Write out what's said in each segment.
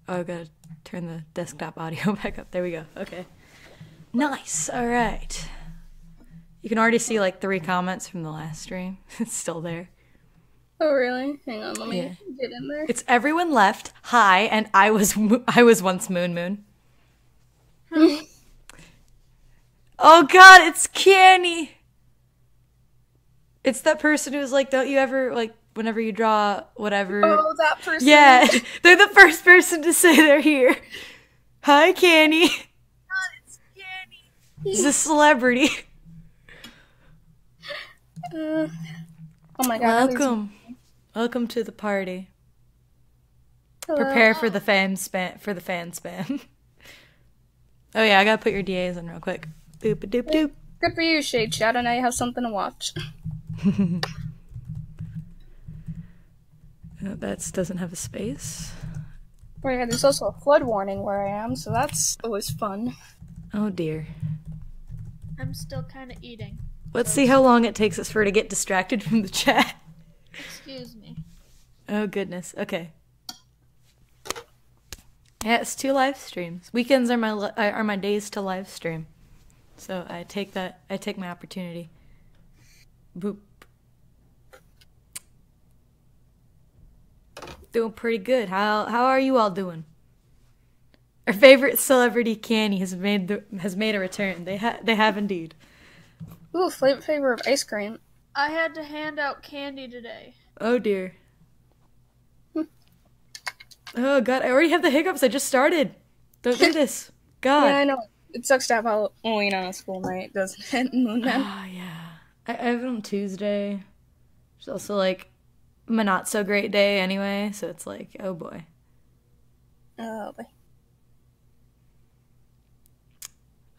Oh, I gotta turn the desktop audio back up. There we go. Okay. Nice. All right. You can already see like 3 comments from the last stream. It's still there. Oh, really? Hang on, let me get in there. It's everyone left. Hi, and I was once Moon. Oh God, it's Canny. It's that person who's like, don't you ever like whenever you draw whatever. Oh, that person. Yeah, they're the first person to say they're here. Hi, Canny. God, it's Canny. He's a celebrity. Oh my God. Welcome to the party. Hello. Prepare for the fan spam. Oh yeah, I gotta put your DAs in real quick. Boop a doop doop. Good for you, Shade Shadow. Now you have something to watch. That doesn't have a space. Oh yeah, there's also a flood warning where I am, so that's always fun. Oh dear. I'm still kind of eating. Let's see how long it takes us for her to get distracted from the chat. Excuse me. Oh goodness. Okay. Yeah, it's 2 live streams. Weekends are my days to live stream. So I take my opportunity. Boop. Doing pretty good. How are you all doing? Our favorite celebrity Canny has made a return. They have indeed. Ooh, flavor of ice cream. I had to hand out candy today. Oh dear. Oh God, I already have the hiccups. I just started. Don't do this. God. Yeah, I know. It sucks to have Halloween on a school night, doesn't it? Moon Man. Oh yeah. I have it on Tuesday. It's also like my not so great day anyway, so it's like, oh boy. Oh boy.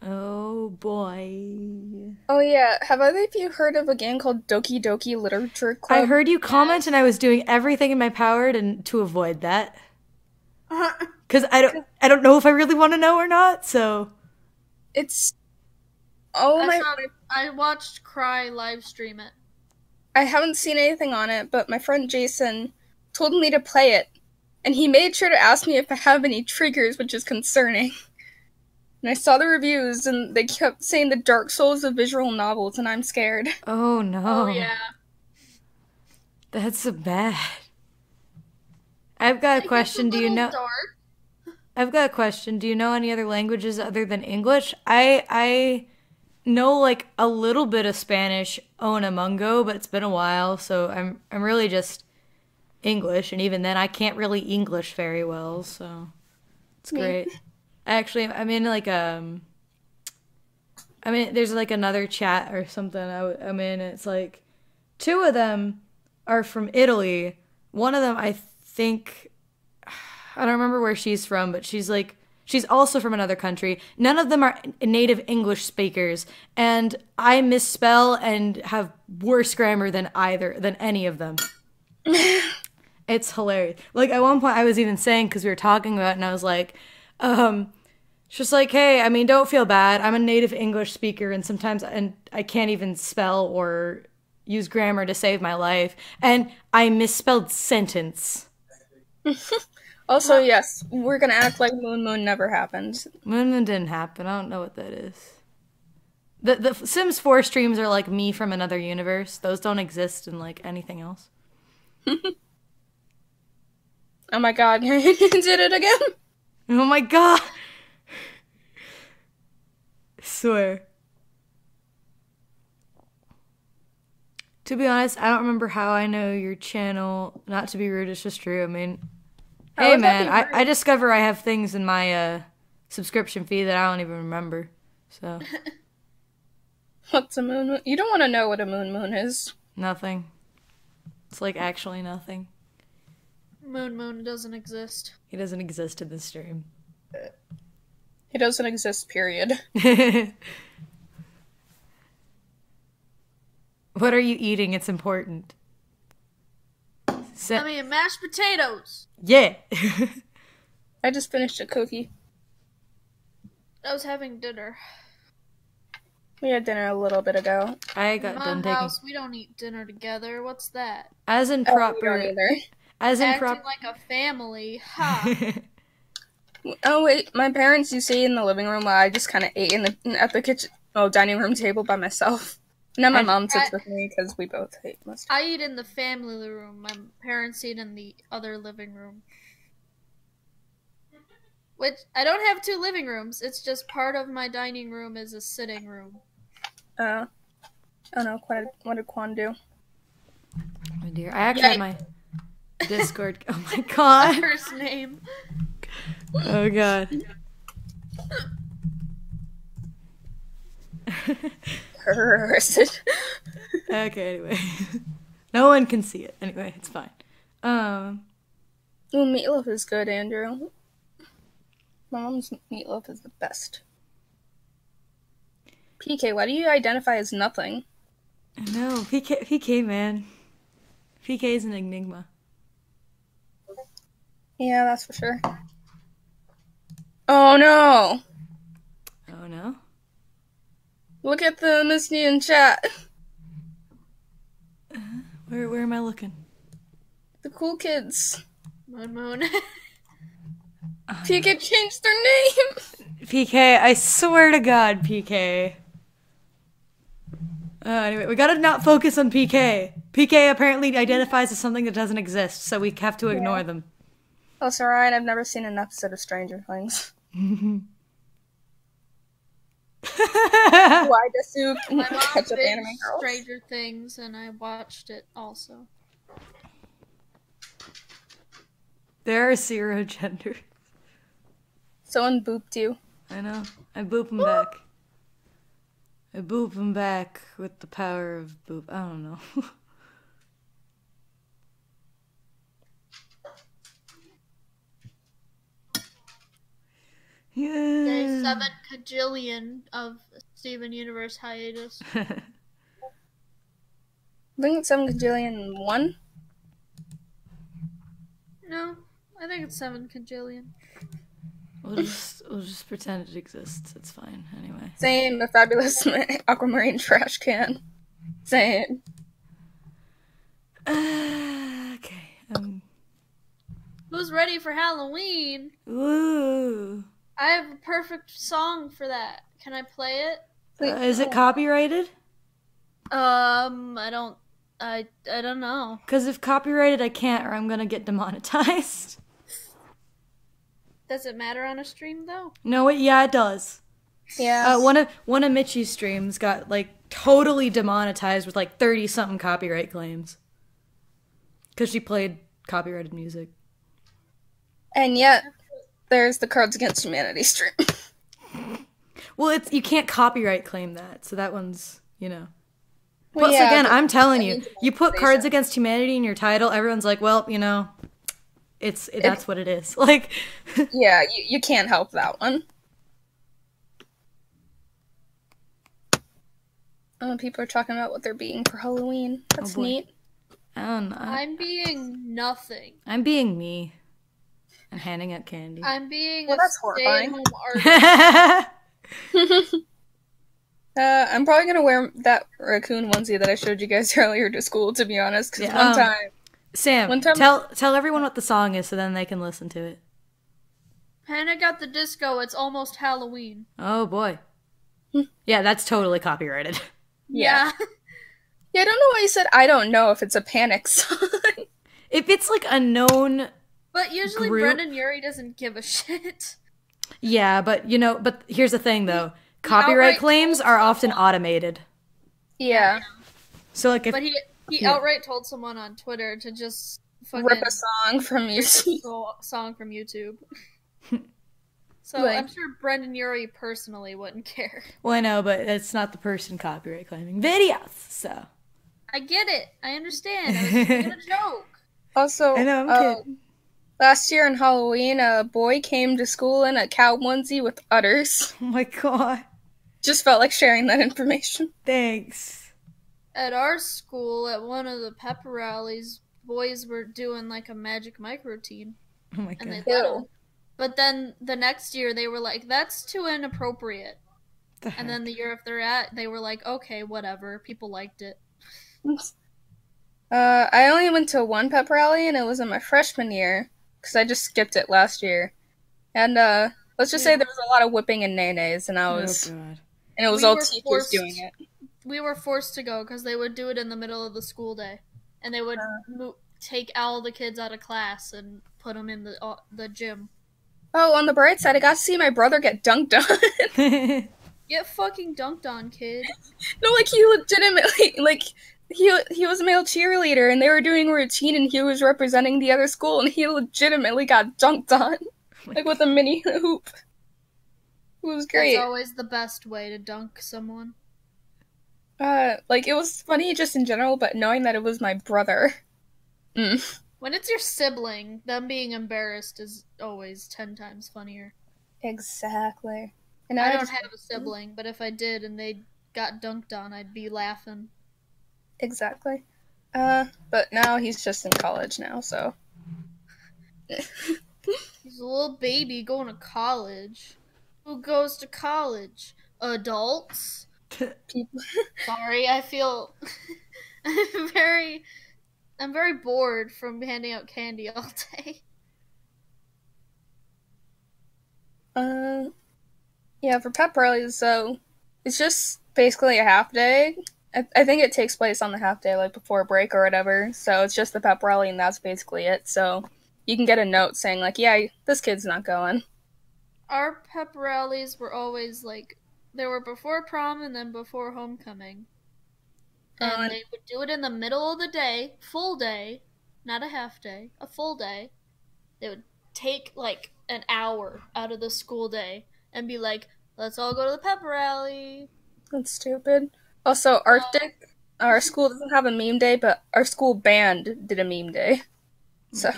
Oh boy. Oh yeah, have either of you heard of a game called Doki Doki Literature Club? I heard you comment and I was doing everything in my power to avoid that. Because I don't know if I really want to know or not, so... It's... Oh my... I watched Cry live stream it. I haven't seen anything on it, but my friend Jason told me to play it, and he made sure to ask me if I have any triggers, which is concerning. And I saw the reviews, and they kept saying the Dark Souls of visual novels, and I'm scared. Oh no. Oh yeah. That's so bad. I've got a question. Do you know... Dark. I've got a question. Do you know any other languages other than English? I know like a little bit of Spanish, Onamungo, but it's been a while, so I'm really just English, and even then I can't really English very well, so it's great. Actually, I'm in like there's like another chat or something I'm in. It's like 2 of them are from Italy. One of them I think, I don't remember where she's from, but she's also from another country. None of them are native English speakers, and I misspell and have worse grammar than any of them. It's hilarious. Like at one point I was even saying, because we were talking about it, and I was like, it's just like, hey, I mean, don't feel bad. I'm a native English speaker, and sometimes I can't even spell or use grammar to save my life, and I misspelled sentence. Also, yes, we're gonna act like Moon never happened. Moon didn't happen. I don't know what that is. The Sims 4 streams are like me from another universe. Those don't exist in like anything else. Oh my God, you did it again! Oh my God! I swear. To be honest, I don't remember how I know your channel. Not to be rude, it's just true. I mean, hey man, I discover I have things in my subscription fee that I don't even remember. So. What's a moon? You don't want to know what a moon is. Nothing. It's like actually nothing. Moon doesn't exist. He doesn't exist in this stream. He doesn't exist, period. What are you eating? It's important. I mean, mashed potatoes. Yeah. I just finished a cookie. I was having dinner. We had dinner a little bit ago. I got done taking. House, we don't eat dinner together. What's that? As in proper. We don't either. As in Acting like a family. Ha. Oh wait, my parents used to eat in the living room while I just kind of ate at the kitchen, dining room table by myself. Now my mom sits with me because we both ate most. I eat in the family room. My parents eat in the other living room. Which, I don't have 2 living rooms. It's just part of my dining room is a sitting room. Oh no, what did Quan do? Oh dear, I actually had my Discord. Oh my god. First name. Oh god. Cursed. Okay, anyway. No one can see it. Anyway, it's fine. Ooh, meatloaf is good, Andrew. My mom's meatloaf is the best. PK, why do you identify as nothing? No, PK, man. PK is an enigma. Yeah, that's for sure. Oh no! Oh no? Look at the Misty in chat. Where am I looking? The cool kids. Moon. PK changed their name! PK, I swear to God, PK. Anyway, we gotta not focus on PK. PK apparently identifies as something that doesn't exist, so we have to ignore them. That's alright, I've never seen an episode of Stranger Things. Why does Sue My mom catch up binged anime girls? Stranger Things, and I watched it also. There are 0 genders. Someone booped you. I know. I boop him back. I boop him back with the power of boop. I don't know. Yeah. Day 7 kajillion of Steven Universe hiatus. I think it's 7 kajillion 1. No, I think it's 7 kajillion. We'll just pretend it exists. It's fine. Anyway. Same, the fabulous aquamarine trash can. Same. Okay. Who's ready for Halloween? Woo. I have a perfect song for that. Can I play it? Is it copyrighted? I don't know. Because if copyrighted, I can't, or I'm gonna get demonetized. Does it matter on a stream though? No, it does. Yeah. One of Mitchie's streams got like totally demonetized with like 30-something copyright claims because she played copyrighted music. And yet, there's the Cards Against Humanity stream. Well, you can't copyright claim that, so that one's, Well, Plus, yeah, again, but I'm telling you, means you put monetization. Cards Against Humanity in your title, everyone's like, well, that's what it is. Like, Yeah, you can't help that one. People are talking about what they're being for Halloween. That's boy. neat. I don't know. I'm being nothing. I'm being me. I'm handing out candy. I'm being Well, a that's horrifying. stay-at-home artist. I'm probably gonna wear that raccoon onesie that I showed you guys earlier to school, to be honest, because Yeah, Sam, one time- tell everyone what the song is so then they can listen to it. Panic at the Disco, it's almost Halloween. Oh boy. Yeah, that's totally copyrighted. Yeah. Yeah, I don't know why you said I don't know if it's a Panic song. If it's like a known, But usually Group? Brendan Urie doesn't give a shit. yeah, but but here's the thing though. Copyright outright claims told are often someone. automated. Yeah. So like if But he Yeah. outright told someone on Twitter to just fucking Rip a song from rip YouTube. a song from YouTube. So Like- I'm sure Brendan Urie personally wouldn't care. well, I know, but it's not the person copyright claiming videos. So I get it. I understand. I was just making a joke. Also, I know, I'm kidding. last year on Halloween, a boy came to school in a cow onesie with udders. Oh my god. Just felt like sharing that information. Thanks. At our school, at one of the pep rallies, boys were doing like a magic Mike routine, Oh my and they god. let Ew. 'em. But then the next year, they were like, "That's too inappropriate." The heck? And then the year after that, they were like, "Okay, whatever." People liked it. I only went to one pep rally, and it was in my freshman year, because I just skipped it last year. And let's just say there was a lot of whipping and nays, and Oh god. and it was all teachers doing it. We were forced to go because they would do it in the middle of the school day, and they would take all the kids out of class and put them in the gym. Oh, on the bright side, I got to see my brother get dunked on. Get fucking dunked on, kid. No, like, he legitimately, like, he was a male cheerleader, and they were doing a routine, and he was representing the other school, and he legitimately got dunked on. Like, with a mini hoop. It was great. It's always the best way to dunk someone. Like, it was funny just in general, but knowing that it was my brother. When it's your sibling, them being embarrassed is always 10 times funnier. Exactly. And I don't have a sibling, but if I did and they got dunked on, I'd be laughing. Exactly. But now he's just in college now, so. He's a little baby going to college. Who goes to college? Adults? People. Sorry, I feel I'm very bored from handing out candy all day. Yeah, for pep rallies, so it's just basically a half day. I think it takes place on the half day, like before break or whatever. So it's just the pep rally, and that's basically it. So you can get a note saying like, "Yeah, this kid's not going." Our pep rallies were always like, they were before prom and then before homecoming. And they would do it in the middle of the day, full day, not a half day, a full day. They would take like an hour out of the school day and be like, let's all go to the pep rally. That's stupid. Also, our school doesn't have a meme day, but our school band did a meme day. So.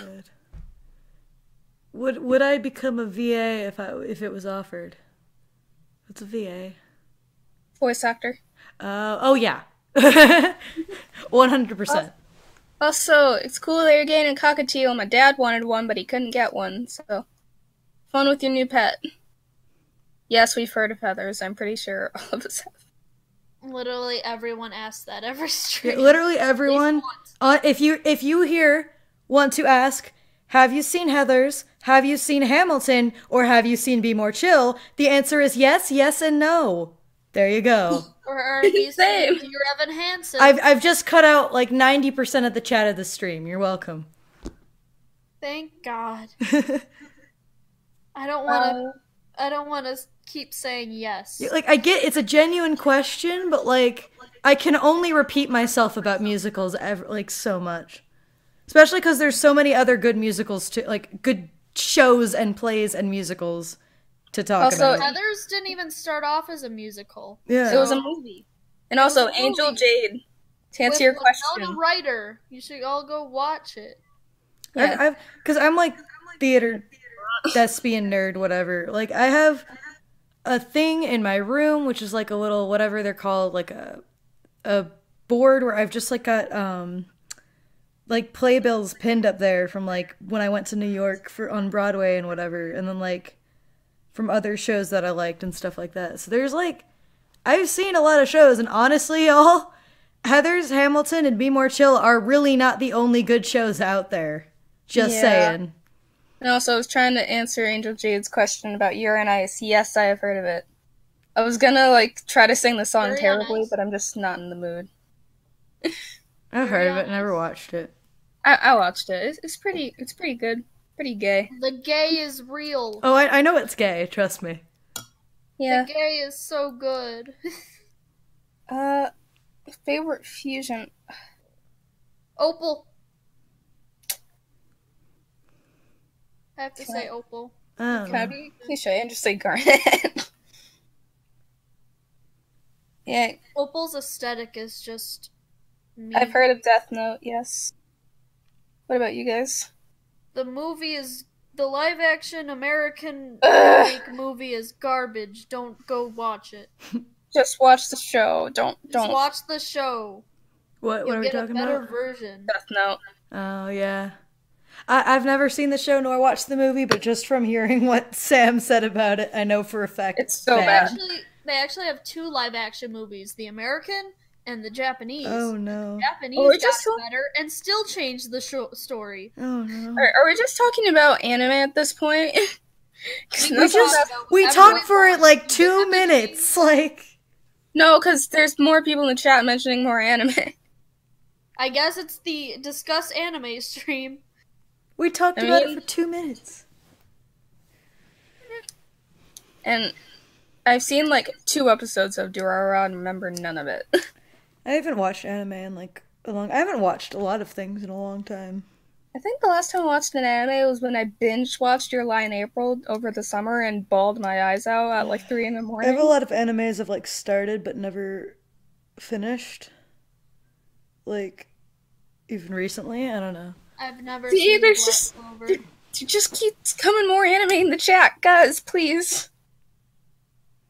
Would I become a VA if it was offered? What's a VA? Voice actor. Oh yeah. 100%. Also, it's cool they're getting a cockatiel. My dad wanted one, but he couldn't get one, so. Fun with your new pet. Yes, we've heard of feathers. I'm pretty sure all of us have. Literally everyone asks that every stream. Yeah, literally everyone. If you here want to ask, have you seen Heathers? Have you seen Hamilton? Or have you seen Be More Chill? The answer is yes, yes, and no. There you go. Or have you seen Dear Evan Hansen? I've just cut out like 90% of the chat of the stream. You're welcome. Thank God. I don't want to keep saying yes. Like, I get it's a genuine question, but like I can only repeat myself about musicals so much. Especially because there's so many other good musicals too, like good shows and plays and musicals to talk about. Heathers didn't even start off as a musial. Yeah, it was a movie. And also, Angel Jade. To answer your question, Winona Ryder. You should all go watch it. Yeah, because I'm like theater thespian nerd, whatever. Like I have a thing in my room, which is like a little whatever they're called, like a board where I've just like got like playbills pinned up there from like when I went to New York on Broadway and whatever, and then like from other shows that I liked and stuff like that. So there's like I've seen a lot of shows, and honestly, y'all, Heathers, Hamilton, and Be More Chill are really not the only good shows out there. Just saying. And also, I was trying to answer Angel Jade's question about Urine Ice. Yes, I have heard of it. I was gonna like try to sing the song terribly, but I'm just not in the mood. I've heard of it, never watched it. I watched it. It's pretty good. Pretty gay. The gay is real. Oh, I know it's gay, trust me. Yeah. The gay is so good. Favorite fusion. Opal. I have to say Opal. Can I be cliche and just say Garnet? Yeah. Opal's aesthetic is just me. I've heard of Death Note, yes. What about you guys? The movie is... The live-action American remake movie is garbage. Don't go watch it. Just watch the show. Don't. Just watch the show. What are we talking about? You'll get a better version. Death Note. Oh, yeah. I've never seen the show nor watched the movie, but just from hearing what Sam said about it, I know for a fact it's so bad. They actually have two live-action movies, the American and the Japanese. Oh, no. The Japanese got better and still changed the story. Oh, no. Are we just talking about anime at this point? We talked for it like 2 minutes. Like, no, because there's more people in the chat mentioning more anime. I guess it's the discuss anime stream. We talked about it for 2 minutes. And I've seen like 2 episodes of Durarara and remember none of it. I haven't watched anime in like I haven't watched a lot of things in a long time. I think the last time I watched an anime was when I binge watched Your Lie in April over the summer and bawled my eyes out at like 3 in the morning. I have a lot of animes I've like started but never finished. Like, even recently, I don't know. I've never seen there's just keeps coming more anime in the chat, guys, please.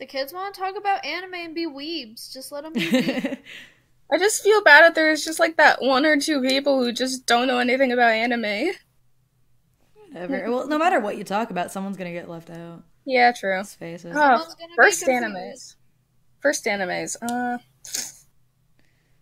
The kids want to talk about anime and be weebs. Just let them be weebs. I just feel bad that there's just like that 1 or 2 people who just don't know anything about anime. Whatever. Well, no matter what you talk about, someone's gonna get left out. Yeah, true. Let's face it. Oh, first animes.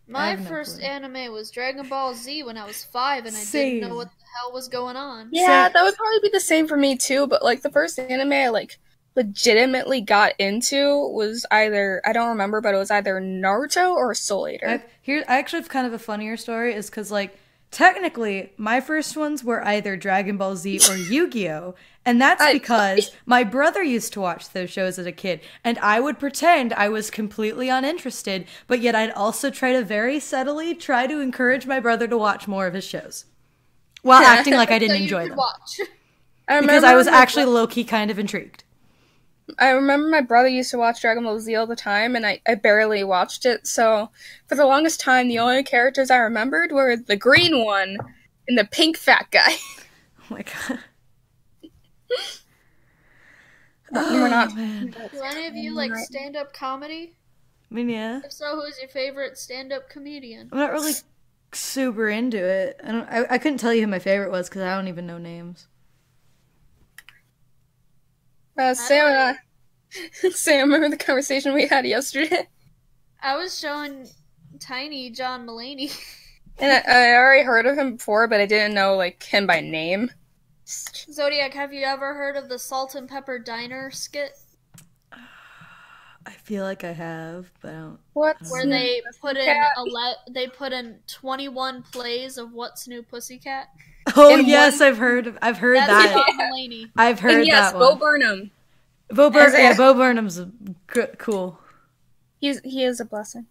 My first anime was Dragon Ball Z when I was 5 and I didn't know what the hell was going on. Yeah, that would probably be the same for me too, but like the first anime I like legitimately got into was either, I don't remember, but it was either Naruto or Soul Eater. I actually have kind of a funnier story, is because like technically my first ones were either Dragon Ball Z or Yu-Gi-Oh! And that's because my brother used to watch those shows as a kid, and I would pretend I was completely uninterested, but yet I'd also try to very subtly try to encourage my brother to watch more of his shows while acting like I didn't enjoy them. Because I was actually low-key kind of intrigued. I remember my brother used to watch Dragon Ball Z all the time, and I barely watched it, so for the longest time, the only characters I remembered were the green one and the pink fat guy. Oh my god. We're not. Man. Do any of you like stand-up comedy? I mean, yeah. If so, who's your favorite stand-up comedian? I'm not really super into it. I couldn't tell you who my favorite was because I don't even know names. Sam, remember the conversation we had yesterday? I was showing Tiny John Mulaney. And I already heard of him before, but I didn't know like him by name. Zodiac, have you ever heard of the Salt and Pepper Diner skit? I feel like I have, but I don't. Where they put in 21 plays of What's New Pussycat. Oh yes, I've heard that. John Mulaney. I've heard that one. Bo Burnham. Bo Burnham's cool. He is a blessing.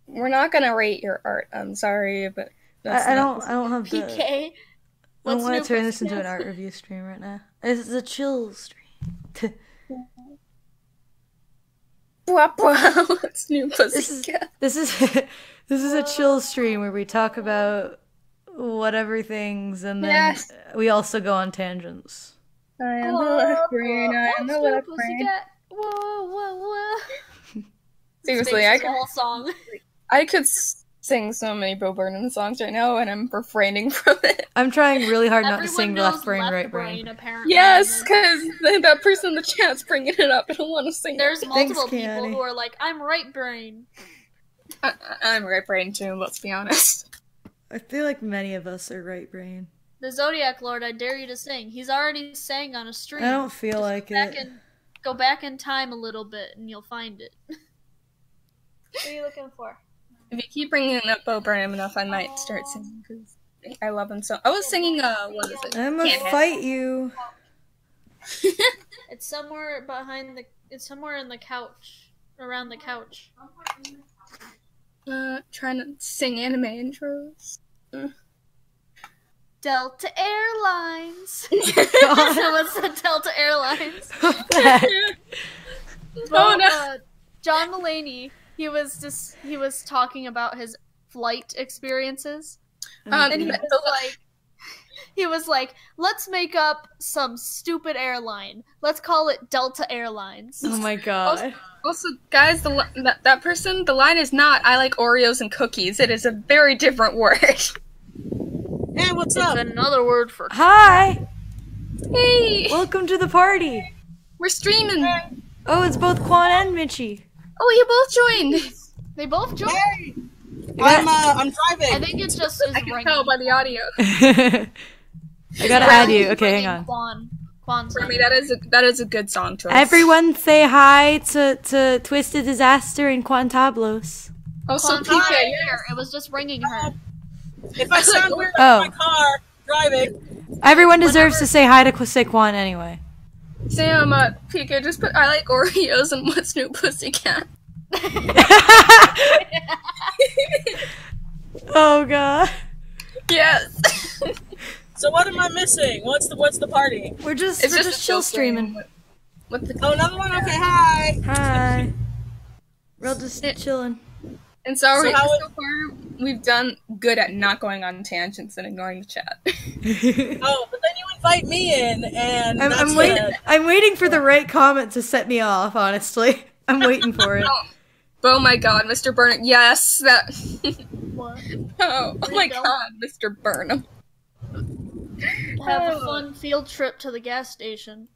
We're not gonna rate your art. I'm sorry, but I don't have the. PK. I don't want to turn this into an art review stream right now. It's a chill stream. What's new, Pussycat? This is a chill stream where we talk about whatever things, and then we also go on tangents. I am the left brain. I am the left brain. Whoa. Seriously, I could whole song. I could sing so many Bo Burnham songs right now, and I'm refraining from it. I'm trying really hard not to Everyone sing knows left brain, right brain. Apparently. Yes, because that person in the chat's bringing it up. I don't want to sing. There's multiple people who are like, I'm right brain. I'm right brain too. Let's be honest. I feel like many of us are right brain. The ZodiacLord, I dare you to sing. He's already sang on a stream. I don't feel like it. Go back in time a little bit, and you'll find it. What are you looking for? If you keep bringing up Bo Burnham enough, I might start singing, because I love him so. I was singing, what is it? I'm gonna fight you. It's somewhere behind the. It's somewhere in the couch, around the couch. Trying to sing anime intros. Delta Airlines. Someone said Delta Airlines. Oh no! John Mulaney. He was talking about his flight experiences, and he was like, let's make up some stupid airline. Let's call it Delta Airlines. Oh my god. Also, guys, that person, the line is not, I like Oreos and cookies. It is a very different word. Hey, what's up? It's another word for hi. Hey. Welcome to the party. We're streaming. Oh, it's both Quan and Mitchie. Oh, you both joined. They both joined. Hey. I'm driving. I think it's just I can tell by the audio. I gotta add you. Okay, hang on. Quan's For me, that is a good song choice. Everyone say hi to TwistedDisaster and Quantablos. Oh, so Quan's PK, not here. It was just ringing her. If I sound weird Oh. in my car driving, Everyone deserves to say hi to Saquon anyway. Sam, PK, just put I like Oreos and What's New Pussycat. Oh god. Yes. so what am I missing? What's the party? We're just It's we're just just a chill stream streaming. With the Oh, another one. Okay, hi. Hi. We're all just chilling. And so, So how so far, we've done good at not going on tangents and ignoring the chat. Oh, but then you invite me in, and I'm waiting for the right comment to set me off, honestly. I'm waiting for it. Oh my god, Mr. Burnham. Yes, that. What? Oh my go. god, Mr. Burnham. Have a fun field trip to the gas station.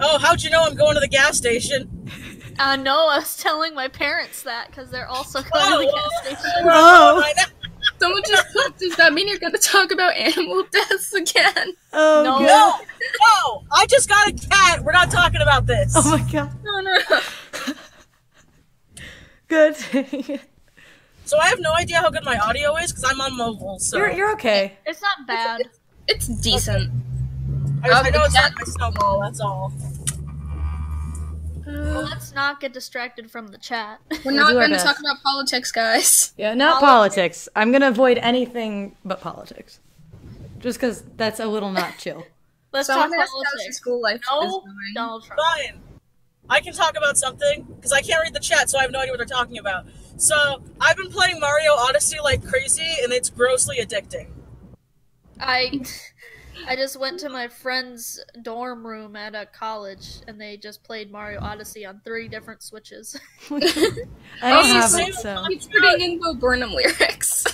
Oh, how'd you know I'm going to the gas station? No, I was telling my parents that because they're also going to the gas station. Oh. Right now. Someone just put, does that mean you're gonna talk about animal deaths again? Oh No. god. No, I just got a cat. We're not talking about this. Oh my god. No. Good. So I have no idea how good my audio is because I'm on mobile. So You're okay. It's not bad. It's decent. I know it's not my snowball. That's all. Let's not get distracted from the chat. We're not do our gonna best. talk about politics, guys. Yeah, not politics. I'm gonna avoid anything but politics. Just because that's a little not chill. Let's Someone talk asked how your politics. school life is No, going. Donald Trump. Fine. I can talk about something because I can't read the chat, so I have no idea what they're talking about. So I've been playing Mario Odyssey like crazy, and it's grossly addicting. I just went to my friend's dorm room at a college, and they just played Mario Odyssey on 3 different Switches. I don't have so- it, so. He's putting in Bo Burnham lyrics.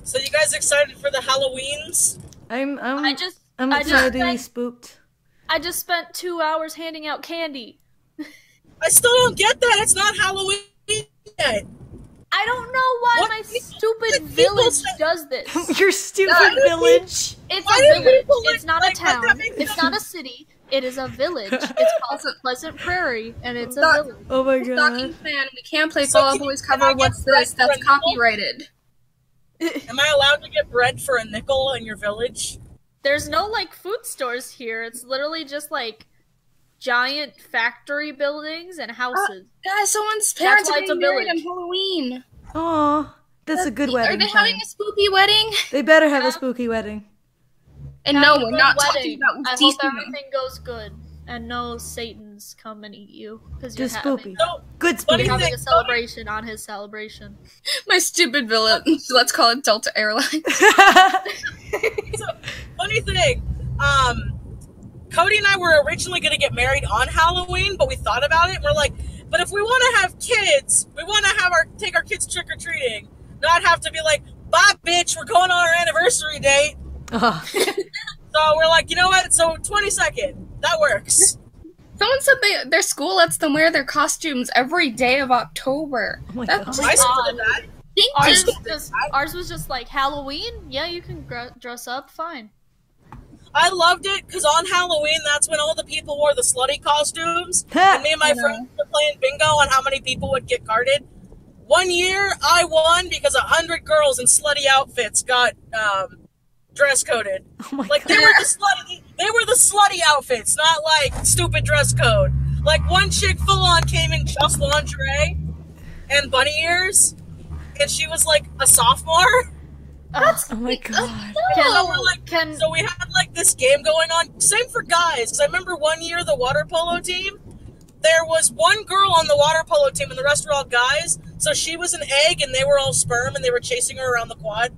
So you guys excited for the Halloweens? I'm I just excited to be spent- spooked. I just spent 2 hours handing out candy. I still don't get that. It's not Halloween yet. I don't know why What? my stupid People village say- does this. Your stupid Why do village. It's Why a do village. people It's not a like that town. makes It's them- not a city. It is a village. It's called Pleasant Prairie, and it's a Stop. village. Oh my Stocking god. fan, we can't play So Fall Out can- Boys can cover I get What's bread This? for a That's nickel? copyrighted. Am I allowed to get bread for a nickel in your village? There's no like food stores here. It's literally just like giant factory buildings and houses. Guys, someone's parents why are it's a getting married on village. Halloween. Aw, that's a good Are wedding they time. having a spooky wedding? They better have a spooky wedding. And Have no, a we're good not wedding. talking about I hope decent. everything goes good and no Satans come and eat you because you're Just having, spoopy. No. Good Funny spooky. having thing- a celebration on his celebration. My stupid village. Let's call it Delta Airlines. So, funny thing, Cody and I were originally going to get married on Halloween, but we thought about it, and we're like, but if we want to have kids, we want to have take our kids trick-or-treating, not have to be like, bye, bitch, we're going on our anniversary date. Ugh. So we're like, you know what, so 22nd, that works. Someone said their school lets them wear their costumes every day of October. Oh my That's God. just I supported that. Ours was just like Halloween. Yeah, you can dress up. Fine. I loved it, because on Halloween, that's when all the people wore the slutty costumes, and me and my friends were playing bingo on how many people would get carded. One year, I won because 100 girls in slutty outfits got dress coded. Oh my Like god. they were the slutty outfits, not like stupid dress code. Like one chick full on came in just lingerie and bunny ears, and she was like a sophomore. Oh my god. So we're like, Can so we had like this game going on. Same for guys, because I remember one year the water polo team. There was one girl on the water polo team, and the rest were all guys. So she was an egg, and they were all sperm, and they were chasing her around the quad.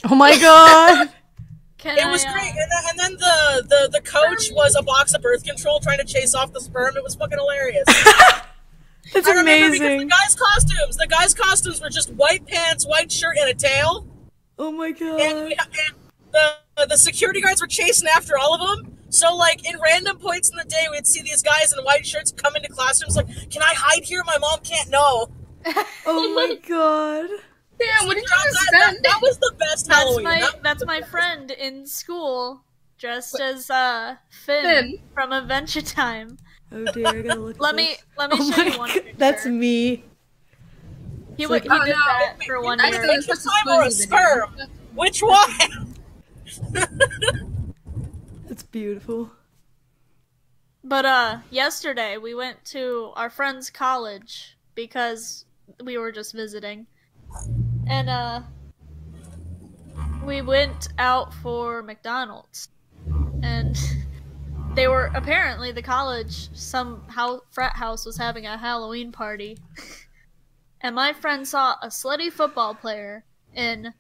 Oh my god. It was great, and then the coach was a box of birth control trying to chase off the sperm. It was fucking hilarious. That's I remember because amazing. the guys' costumes were just white pants, white shirt, and a tail. Oh my And, god. the security guards were chasing after all of them. So, like, in random points in the day, we'd see these guys in white shirts come into classrooms like, can I hide here? My mom can't know. Oh my god. Damn, what did you just send? That was the best Halloween. That's my friend in school, dressed as Finn from Adventure Time. Oh dear, I gotta look. Let me Oh show my you one God, picture. that's me. He It's like- did that for 1 year. Adventure Time or a sperm? Which one? That's beautiful. But yesterday we went to our friend's college because we were just visiting. And we went out for McDonald's. And they were apparently the college, some frat house was having a Halloween party. And my friend saw a slutty football player in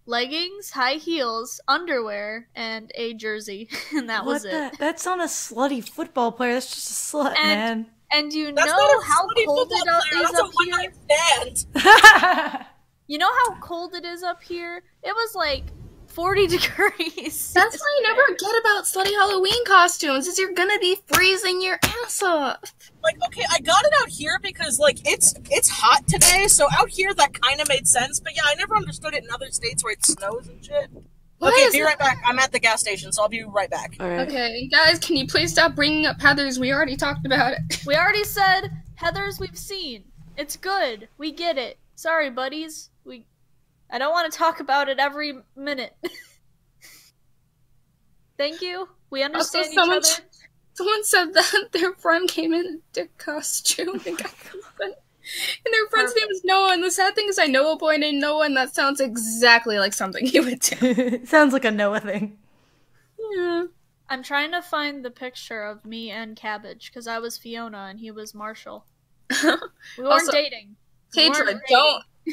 leggings, high heels, underwear, and a jersey, and that was it. That's not a slutty football player. That's just a slut, man. And you That's know not a how slutty cold football it player. is That's up a here? one-night stand. You know how cold it is up here? It was like 40 degrees. That's what I never get about slutty Halloween costumes, is you're gonna be freezing your ass off. Like, okay, I got it out here because, like, it's hot today, so out here that kind of made sense, but yeah, I never understood it in other states where it snows and shit. Okay, be right back. I'm at the gas station, so I'll be right back. All right. Okay, guys, can you please stop bringing up Heather's? We already talked about it. We already said Heather's we've seen. It's good. We get it. Sorry, buddies. I don't want to talk about it every minute. Thank you. We understand each other. Someone said that their friend came in a costume and got and their friend's name is Noah, and the sad thing is I know a boy named Noah, and that sounds exactly like something he would do. Sounds like a Noah thing. Yeah. I'm trying to find the picture of me and Cabbage, because I was Fiona and he was Marshall. We weren't Also, dating. Tetra,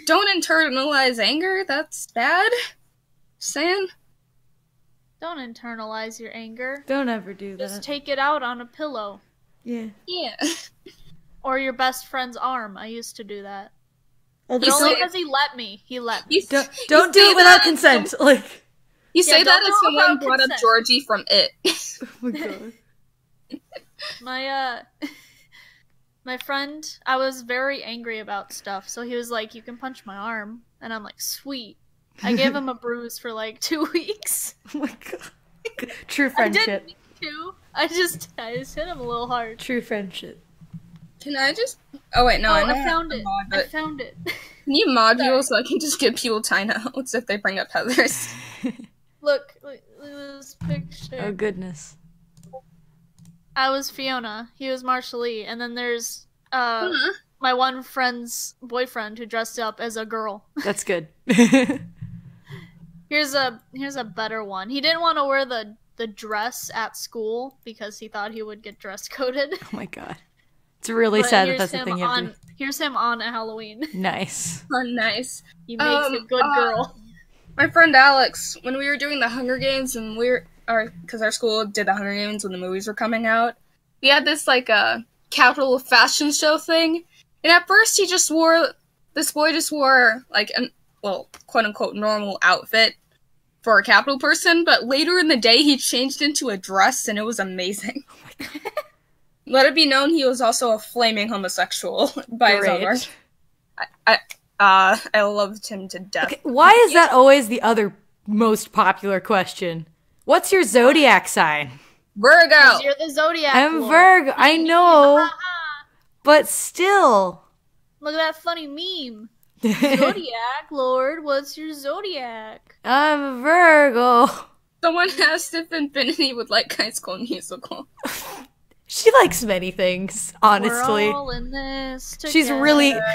don't internalize anger. That's bad. Just saying. Don't internalize your anger. Don't ever do that. Just take it out on a pillow. Yeah. Yeah. Or your best friend's arm. I used to do that. Oh, But only because he let me. He let me. Don't do it without consent. Like. You say that don't as do it someone without brought up consent. Georgie from It. Oh my god. My friend, I was very angry about stuff, so he was like, you can punch my arm. And I'm like, sweet. I gave him a bruise for like 2 weeks. Oh my god. True I friendship. didn't mean to. I just hit him a little hard. True friendship. Can I just... Oh, wait, no, Oh, I know I found it. mod, I but found it. can you mod you so I can just give people tiny notes if they bring up Heather's? Look at this picture. Oh goodness. I was Fiona. He was Marshall Lee. And then there's my one friend's boyfriend who dressed up as a girl. That's good. Here's a better one. He didn't want to wear the dress at school because he thought he would get dress coded. Oh my god. It's really But sad that here's that's the him thing you have to do. Here's him on a Halloween. Nice. Oh, nice. He makes a good girl. My friend Alex, when we were doing the Hunger Games, and because our school did the Hunger Games when the movies were coming out, we had this, like, capital fashion show thing, and at first this boy just wore, like, quote-unquote normal outfit for a capital person, but later in the day he changed into a dress, and it was amazing. Oh my god. Let it be known he was also a flaming homosexual by his own Great. word. I loved him to death. Okay, why is that always the other most popular question? What's your zodiac sign? Virgo! 'Cause you're the Zodiac I'm Lord. Virgo. I know, but still. Look at that funny meme. Zodiac Lord, what's your zodiac? I'm Virgo. Someone asked if Infinity would like High School Musical. She likes many things, honestly. We're all in this together.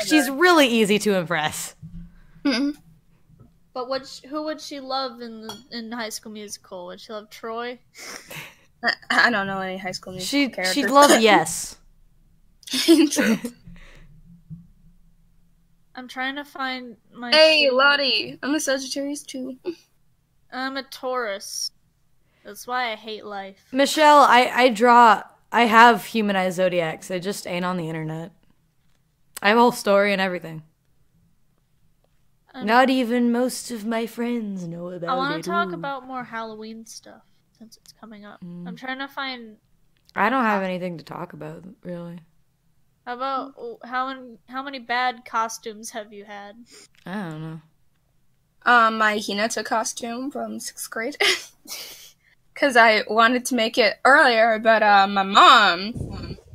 She's really easy to impress. But who would she love in High School Musical? Would she love Troy? I don't know any High School Musical characters. She'd love Yes. True. I'm trying to find my. Hey, Lottie! I'm a Sagittarius too. I'm a Taurus. That's why I hate life. Michelle, I have humanized zodiacs. I just ain't on the internet. I have a whole story and everything. Not even most of my friends know about it. I want to talk Ooh. about more Halloween stuff since it's coming up. I'm trying to find... I don't have anything to talk about, really. How about how many bad costumes have you had? I don't know. My Hinata costume from 6th grade. Because I wanted to make it earlier, but my mom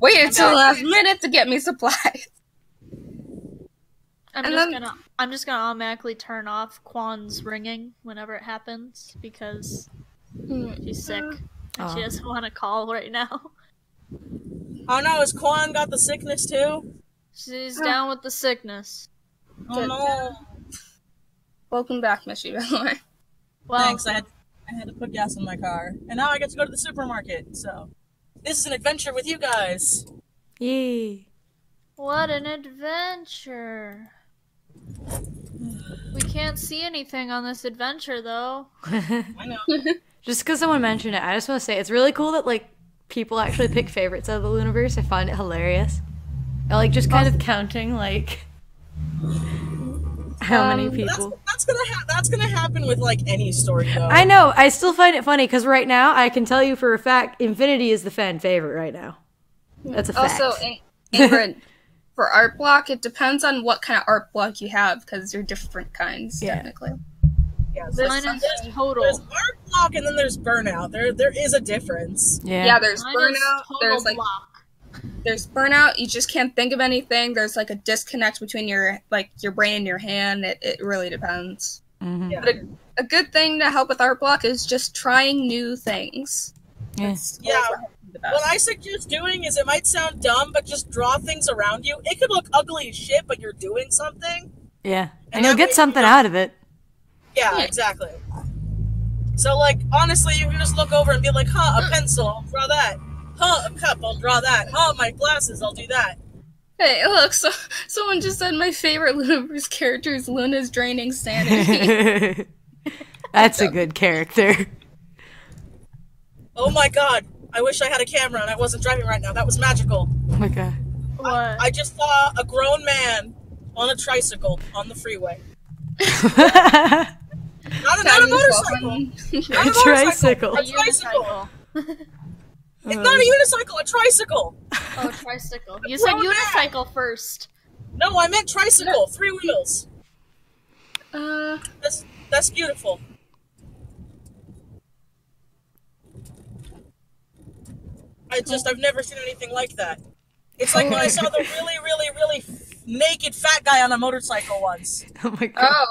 waited till the last minute to get me supplies. I'm just gonna automatically turn off Quan's ringing whenever it happens because she's sick and she doesn't want to call right now. Oh no, has Quan got the sickness too? She's down with the sickness. Oh no. Welcome back, Mishy, by the way. Well, thanks, I had to put gas in my car. And now I get to go to the supermarket, so... This is an adventure with you guys! Yay! What an adventure! We can't see anything on this adventure, though. I know. Just because someone mentioned it, I just want to say, it's really cool that, like, people actually pick favorites out of the Looniverse. I find it hilarious. I like just kind of counting, like, how many people. That's gonna happen with, like, any story, though. I know. I still find it funny, because right now, I can tell you for a fact, Infinity is the fan favorite right now. That's a fact. Also, Ingrid, for art block, it depends on what kind of art block you have, because they're different kinds, technically. Yeah, Mine is total. There's art block and then there's burnout. There is a difference. Yeah, there's Mine burnout. There's block. There's burnout. You just can't think of anything. There's like a disconnect between your brain and your hand. It really depends. Mm-hmm. Yeah. But a good thing to help with art block is just trying new things. Yeah. What I suggest doing is, it might sound dumb, but just draw things around you. It could look ugly as shit, but you're doing something. Yeah, and you'll get something out of it. Yeah, exactly. So, like, honestly, you can just look over and be like, huh, a pencil, I'll draw that. Huh, a cup, I'll draw that. Huh, my glasses, I'll do that. Hey, look, someone just said my favorite Lunaverse character is Luna's draining sanity. That's a good character. Oh my god, I wish I had a camera and I wasn't driving right now. That was magical. Oh my god. What? I just saw a grown man on a tricycle on the freeway. Not a motorcycle. A tricycle. A unicycle. It's not a unicycle, a tricycle. Oh, tricycle. You said unicycle first. No, I meant tricycle. 3 wheels. That's beautiful. I've never seen anything like that. It's like when I saw the really naked fat guy on a motorcycle once. Oh my god. Oh.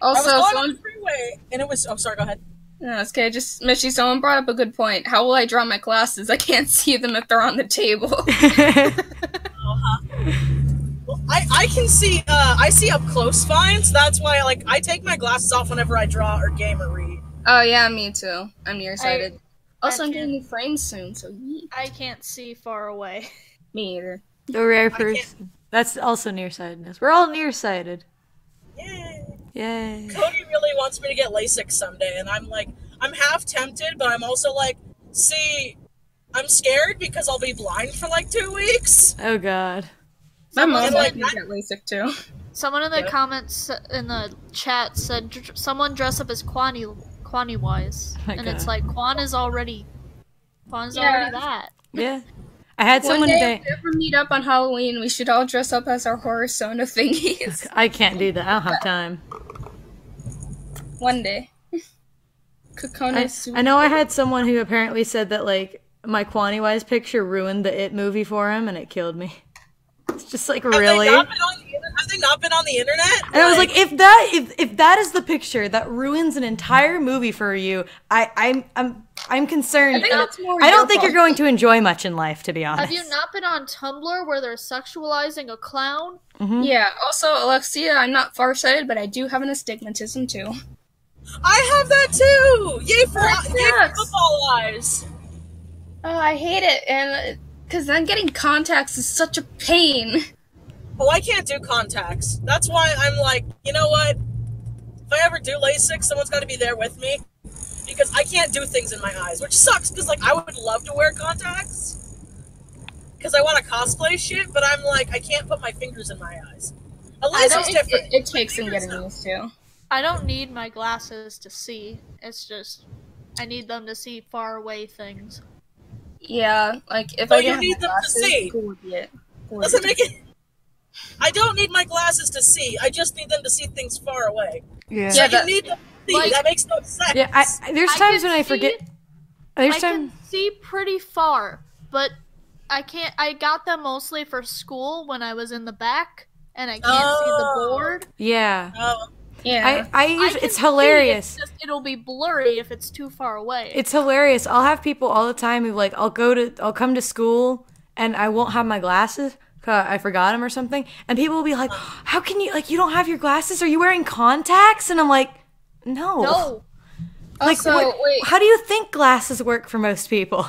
Also, I was going on the freeway, and it was... Oh, sorry, go ahead. No, it's okay. Just, Mishy, someone brought up a good point. How will I draw my glasses? I can't see them if they're on the table. Well, I can see, I see up close fine, so that's why, like, I take my glasses off whenever I draw or game or read. Oh, yeah, me too. I'm nearsighted. Also, I'm getting new frames soon, so yeet. I can't see far away. Me either. The rare person. That's also nearsightedness. We're all nearsighted. Yay. Yay. Cody really wants me to get LASIK someday, and I'm like, I'm half tempted, but I'm also like, see, I'm scared because I'll be blind for like 2 weeks. Oh god. My mom like, might get LASIK too. Someone in the comments in the chat said someone dress up as Kwani Wise, and it's like Quan is already that. Yeah. I had someone One day, today. if we ever meet up on Halloween, we should all dress up as our horror Sona thingies. I can't do that. I don't have time. One day. I know I had someone who apparently said that, like, my Kwani Wise picture ruined the It movie for him, and it killed me. It's just like, really? Have they not been on the internet? And I was like, if that is the picture that ruins an entire movie for you, I'm concerned. I think that's more I don't your think you're fault. going to enjoy much in life, to be honest. Have you not been on Tumblr where they're sexualizing a clown? Mm-hmm. Yeah, also, Alexia, I'm not farsighted, but I do have an astigmatism too. I have that too! Yay for football eyes! Oh, I hate it, and because then getting contacts is such a pain. Oh, I can't do contacts. That's why I'm like, you know what? If I ever do LASIK, someone's got to be there with me. Because I can't do things in my eyes, which sucks, because, like, I would love to wear contacts. Because I want to cosplay shit, but I'm like, I can't put my fingers in my eyes. A LASIK's different. It takes some getting used to. I don't need my glasses to see. It's just I need them to see far away things. Yeah, like if No, I you didn't need have them to glasses, see. school would be it. Doesn't make it. I don't need my glasses to see. I just need them to see things far away. Yeah. So Yeah, you need them to see. like- That makes no sense. Yeah, there's times when I forget. There's I times. can see pretty far, but I can't. I got them mostly for school when I was in the back, and I can't see the board. Yeah. Oh, Yeah. I usually, can it's see, hilarious. it's just, it'll be blurry if it's too far away. It's hilarious. I'll have people all the time who like I'll come to school and I won't have my glasses 'cause I forgot them or something, and people will be like, "How can you you don't have your glasses? Are you wearing contacts?" And I'm like, "No." No. Like, Also, wait. how do you think glasses work for most people?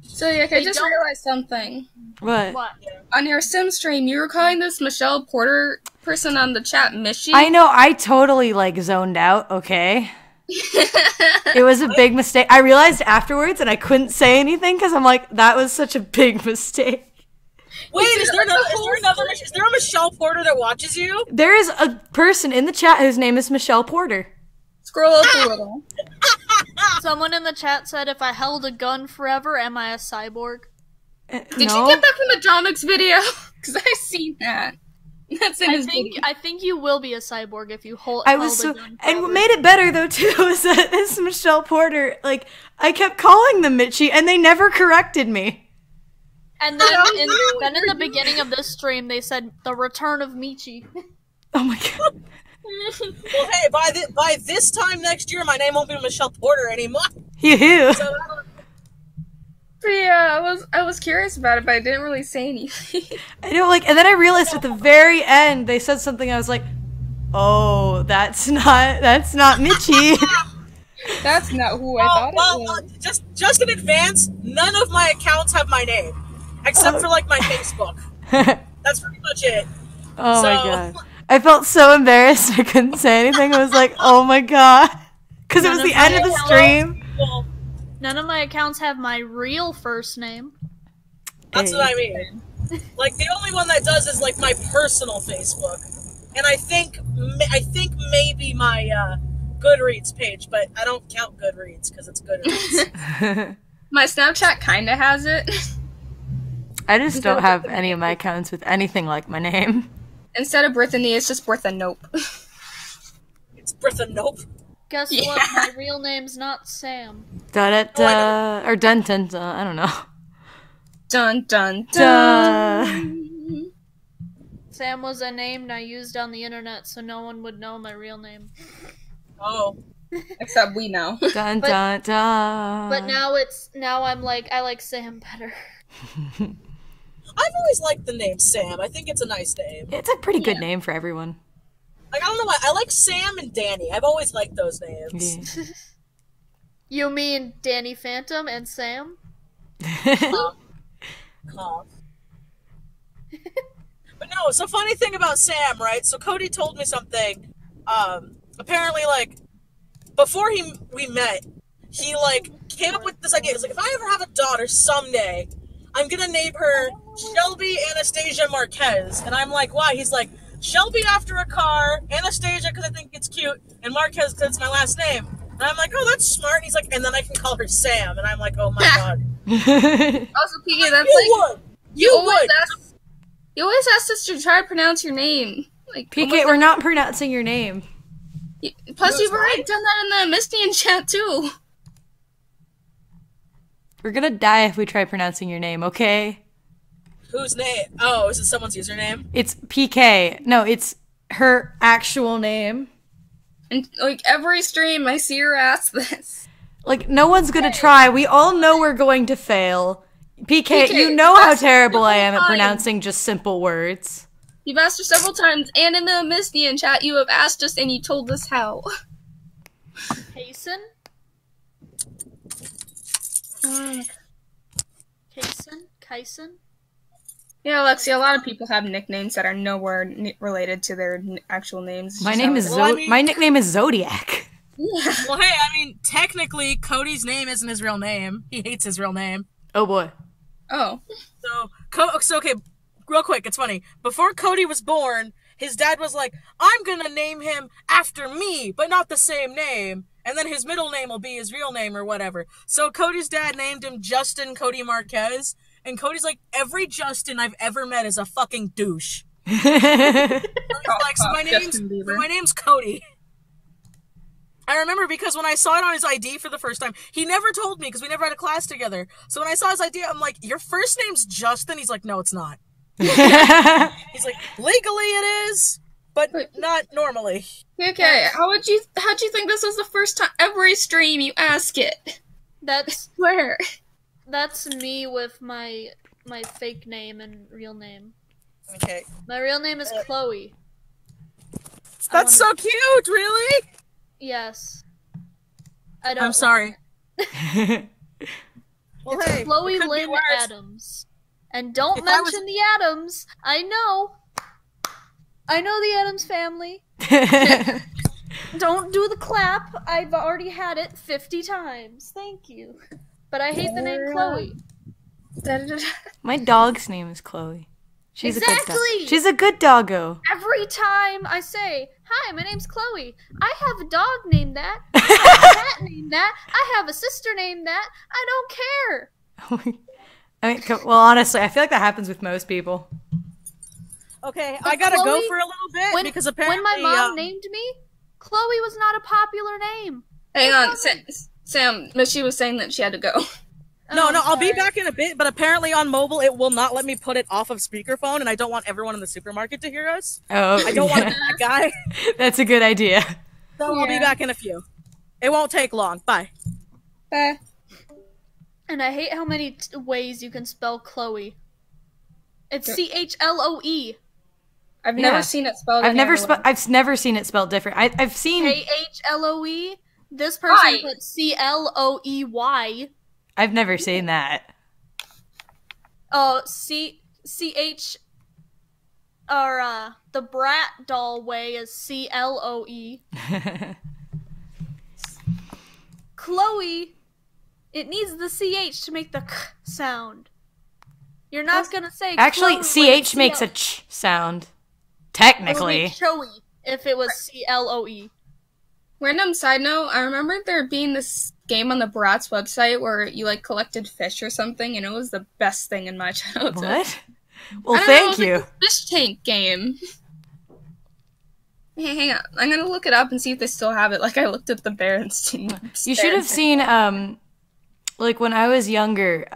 So yeah, I just don't- realized something. What? What? On your sim stream, you were calling this Michelle Porter person on the chat Mishy. I know. I totally like zoned out. Okay. It was a big mistake. I realized afterwards, and I couldn't say anything because I'm like, that was such a big mistake. wait, is there a Michelle Porter that watches you? There is a person in the chat whose name is Michelle Porter. Scroll up a little. Someone in the chat said, "If I held a gun forever, am I a cyborg?" Did No? you get that from the Domix video? Because I seen that. That's in his video. I think you will be a cyborg if you hold. I was held so, a gun and what forever. made it better though too is that this Michelle Porter, like, I kept calling them Mitchie, and they never corrected me. And then in the beginning of this stream, they said the return of Michi. Oh my god. Well, hey, by this time next year, my name won't be Michelle Porter anymore. Yoo-hoo. So But yeah, I was curious about it, but I didn't really say anything. I know, like, and then I realized at the very end they said something. I was like, "Oh, that's not Mitchie." That's not who I thought it was. just in advance, none of my accounts have my name, except for like my Facebook. That's pretty much it. Oh my So- god. I felt so embarrassed. I couldn't say anything. I was like, "Oh my god," because it was None the of end my of the accounts- stream. Well, None of my accounts have my real first name. that's what I mean. Like the only one that does is like my personal Facebook, and I think maybe my Goodreads page, but I don't count Goodreads because it's Goodreads. My Snapchat kinda has it. I just don't have any of my accounts with anything like my name. Instead of Brittany, it's just Bertha Nope. It's Bertha Nope. Guess Yeah. what? My real name's not Sam. Da da da, or dun dun dun. I don't know. Dun dun Duh. dun. Sam was a name I used on the internet, so no one would know my real name. Oh, Except we know. Dun dun dun. But now I'm like, I like Sam better. I've always liked the name Sam. I think it's a nice name. It's a pretty good name for everyone. Like I don't know why I like Sam and Danny. I've always liked those names. Yeah. You mean Danny Phantom and Sam? Cough. But no, so funny thing about Sam, right? So Cody told me something. Apparently, like before we met, he like came up with this idea. He's like, if I ever have a daughter someday, I'm gonna name her Shelby Anastasia Marquez. And I'm like, why? He's like, Shelby after a car, Anastasia because I think it's cute, and Marquez because it's my last name. And I'm like, oh, that's smart. And he's like, and then I can call her Sam. And I'm like, oh my god. Also, PK, that's You like would. You always would. you always ask us to try to pronounce your name. Like PK, almost we're not pronouncing your name. plus No, you've it's already not. done that in the Mistian chat too. We're gonna die if we try pronouncing your name, okay? Whose name? Oh, is it someone's username? It's PK. No, it's her actual name. And like every stream I see her ask this. Like, no one's gonna try. We all know we're going to fail. PK, PK, you know how that's terrible I am at fine. pronouncing just simple words. You've asked her several times, and in the Mistian chat you have asked us and you told us how. Kason? Kason? Yeah, Alexia, a lot of people have nicknames that are nowhere related to their actual names. My Just name how is it Well, I mean- my nickname is Zodiac. Yeah. Well, hey, I mean, technically, Cody's name isn't his real name. He hates his real name. Oh boy. Oh. So okay, real quick, it's funny. Before Cody was born, his dad was like, I'm gonna name him after me, but not the same name. And then his middle name will be his real name or whatever. So Cody's dad named him Justin Cody Marquez. And Cody's like, every Justin I've ever met is a fucking douche. So my name's Cody. I remember because when I saw it on his ID for the first time, he never told me because we never had a class together. So when I saw his ID, I'm like, your first name's Justin? He's like, no, it's not. He's like, legally it is, but not normally. Okay, how'd you think this was the first time every stream you ask it? That's Where? That's me with my fake name and real name. Okay. My real name is Chloe. That's so cute, really? Yes. I'm sorry. Well, hey, Chloe Lynn Adams. And don't mention the Adams. I know the Adams family. Don't do the clap. I've already had it 50 times. Thank you. But I hate the name Chloe. My dog's name is Chloe. She's exactly. A good dog. She's a good doggo. Every time I say, hi, my name's Chloe. I have a dog named that. I have a cat named that. I have a sister named that. I don't care. I mean, well, honestly, I feel like that happens with most people. Okay, I gotta go for a little bit because apparently when my mom named me, Chloe was not a popular name. Hang on, Sam, she was saying that she had to go. No, I'll be back in a bit, but apparently on mobile it will not let me put it off of speakerphone, and I don't want everyone in the supermarket to hear us. Oh, I don't want to be that guy. That's a good idea. So I'll be back in a few. It won't take long. Bye. Bye. And I hate how many ways you can spell Chloe. It's CHLOE. I've never seen it spelled. I've never seen it spelled different. I've seen KHLOE. This person put CLOEY. I've never seen that. Oh, CH or the brat doll way is CLOE. Chloe, it needs the CH to make the K sound. You're not gonna say actually Chloe CH makes a ch sound. Technically. It would be Choey if it was CLOE. Random side note, I remember there being this game on the Bratz website where you like collected fish or something, and it was the best thing in my childhood. What? Well, thank you. Like a fish tank game. Hey, hang on. I'm gonna look it up and see if they still have it. Like I looked at the Berenstain. You should have seen, like when I was younger,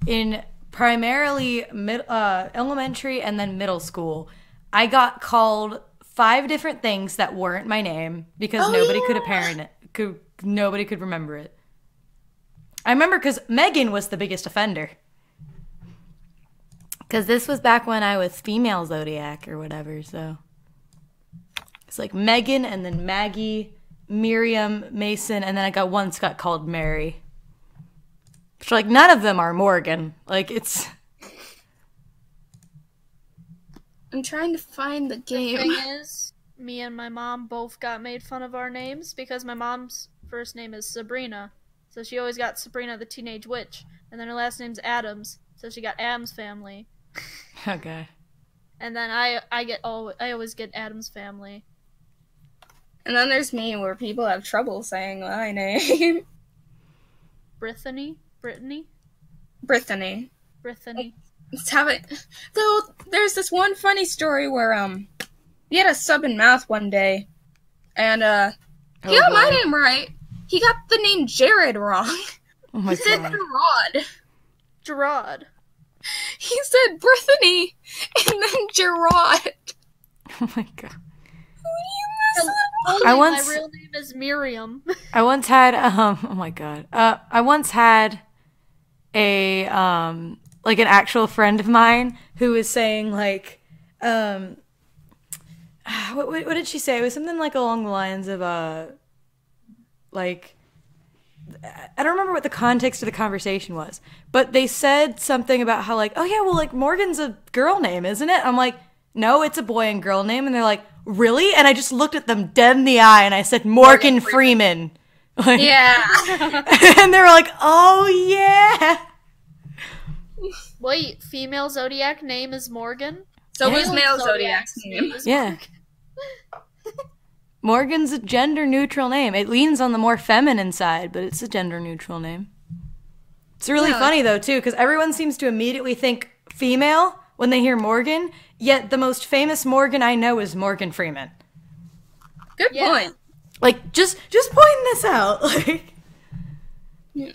in primarily elementary and then middle school, I got called 5 different things that weren't my name because nobody could remember it. I remember because Megan was the biggest offender. Because this was back when I was female Zodiac or whatever, so. It's like Megan and then Maggie, Miriam, Mason, and then I got one Scott called Mary. Which, like, none of them are Morgan. Like, it's... I'm trying to find the game. The thing is, me and my mom both got made fun of our names because my mom's first name is Sabrina. So she always got Sabrina the Teenage Witch. And then her last name's Adams. So she got Adams Family. Okay. And then I always get Adams Family. And then there's me where people have trouble saying my name. Brittany. Let's have it. Though there's this one funny story where we had a sub in math one day, and he got my name right. He got the name Jared wrong. Oh my god. Gerard. He said Brittany and then Gerard. Oh my god. My real name is Miriam. I once had oh my god. I once had a like an actual friend of mine who was saying like what did she say? It was something like along the lines of like I don't remember what the context of the conversation was, but they said something about how like, oh yeah, well like Morgan's a girl name, isn't it? I'm like, no, it's a boy and girl name, and they're like, really? And I just looked at them dead in the eye and I said, Morgan Freeman. Like, yeah. And they were like, oh yeah. Wait, female Zodiac name is Morgan? So Yeah. who's male Zodiac's name? Yeah. Morgan's a gender-neutral name. It leans on the more feminine side, but it's a gender-neutral name. It's really funny, though, too, because everyone seems to immediately think female when they hear Morgan, yet the most famous Morgan I know is Morgan Freeman. Good point. Like, just pointing this out. Like, Yeah.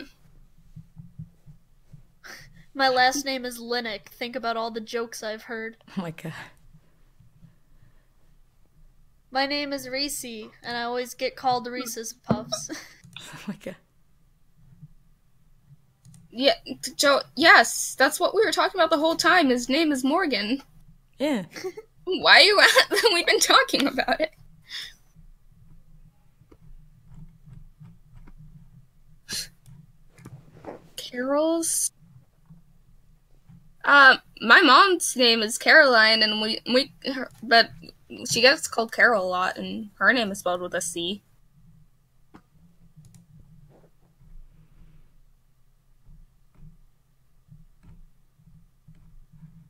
My last name is Linnick. Think about all the jokes I've heard. oh my god. My name is Reese, and I always get called Reese's Puffs. Oh my god. Yeah, Joe. Yes, that's what we were talking about the whole time. His name is Morgan. Yeah. Why are you at? We've been talking about it. Carol's. My mom's name is Caroline, and but she gets called Carol a lot, and her name is spelled with a C.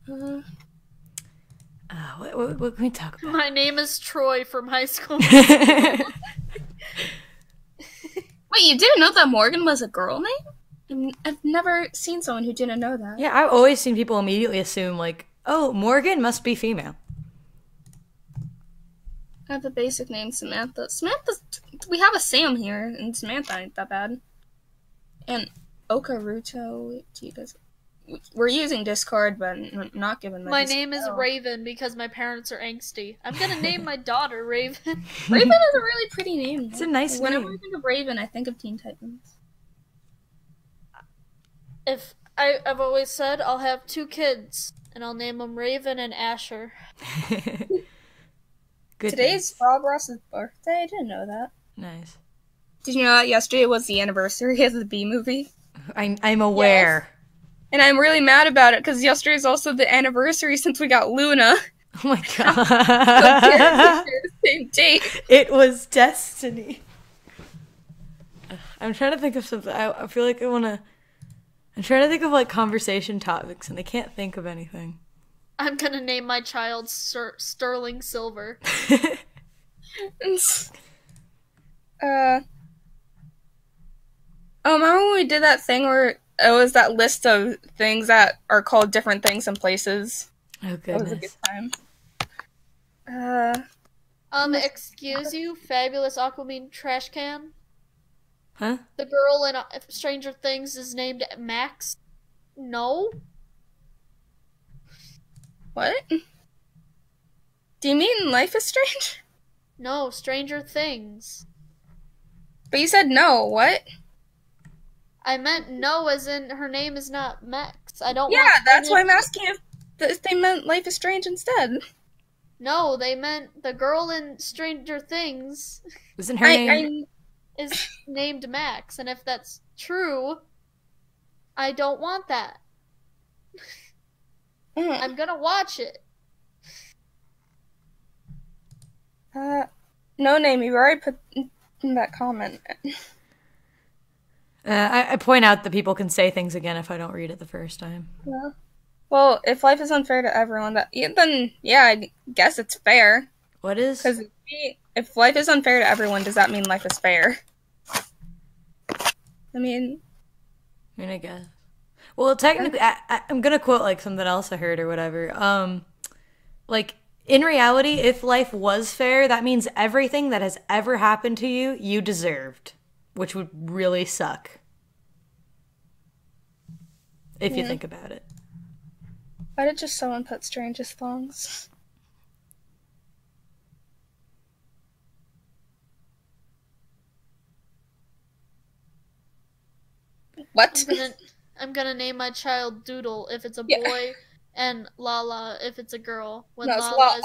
What can we talk about? My name is Troy from high school. Wait, you didn't know that Morgan was a girl name? I've never seen someone who didn't know that. Yeah, I've always seen people immediately assume, like, oh, Morgan must be female. I have a basic name, Samantha. We have a Sam here, and Samantha ain't that bad. And Okaruto, do you guys... We're using Discord, but not given My name is Raven because my parents are angsty. I'm gonna name my daughter Raven. Raven is a really pretty name. It's a nice Whenever name. I think of Raven, I think of Teen Titans. If I've always said I'll have 2 kids, and I'll name them Raven and Asher. Good. Today's Bob Ross's birthday. I didn't know that. Nice. Did you know that yesterday was the anniversary of the Bee movie? I'm aware. And I'm really mad about it because yesterday is also the anniversary since we got Luna. Oh my So god. they're the same date. It was destiny. I'm trying to think of something. I feel like I'm trying to think of like conversation topics and I can't think of anything. I'm gonna name my child Sterling Silver. Remember when we did that thing where it was that list of things that are called different things in places? Oh That was a good goodness. time. Excuse you, fabulous Aquamarine trash can? Huh? The girl in Stranger Things is named Max? No? What? Do you mean Life is Strange? No, Stranger Things. But you said no, what? I meant no as in her name is not Max. I don't Yeah, want that's why I'm asking if they meant Life is Strange instead. No, they meant the girl in Stranger Things Isn't her name? is named Max, and if that's true, I don't want that. I'm gonna watch it. No name, you already put in that comment. I point out that people can say things again if I don't read it the first time. Yeah. Well, if life is unfair to everyone, then yeah, I guess it's fair. What is? Because if life is unfair to everyone, does that mean life is fair? I mean, I guess. Well, technically, I'm gonna quote like something else I heard or whatever. Like in reality, if life was fair, that means everything that has ever happened to you, you deserved, which would really suck. If you think about it. why did just someone put strangest thongs? What? I'm gonna name my child Doodle if it's a boy, and Lala if it's a girl. When No, it's Lala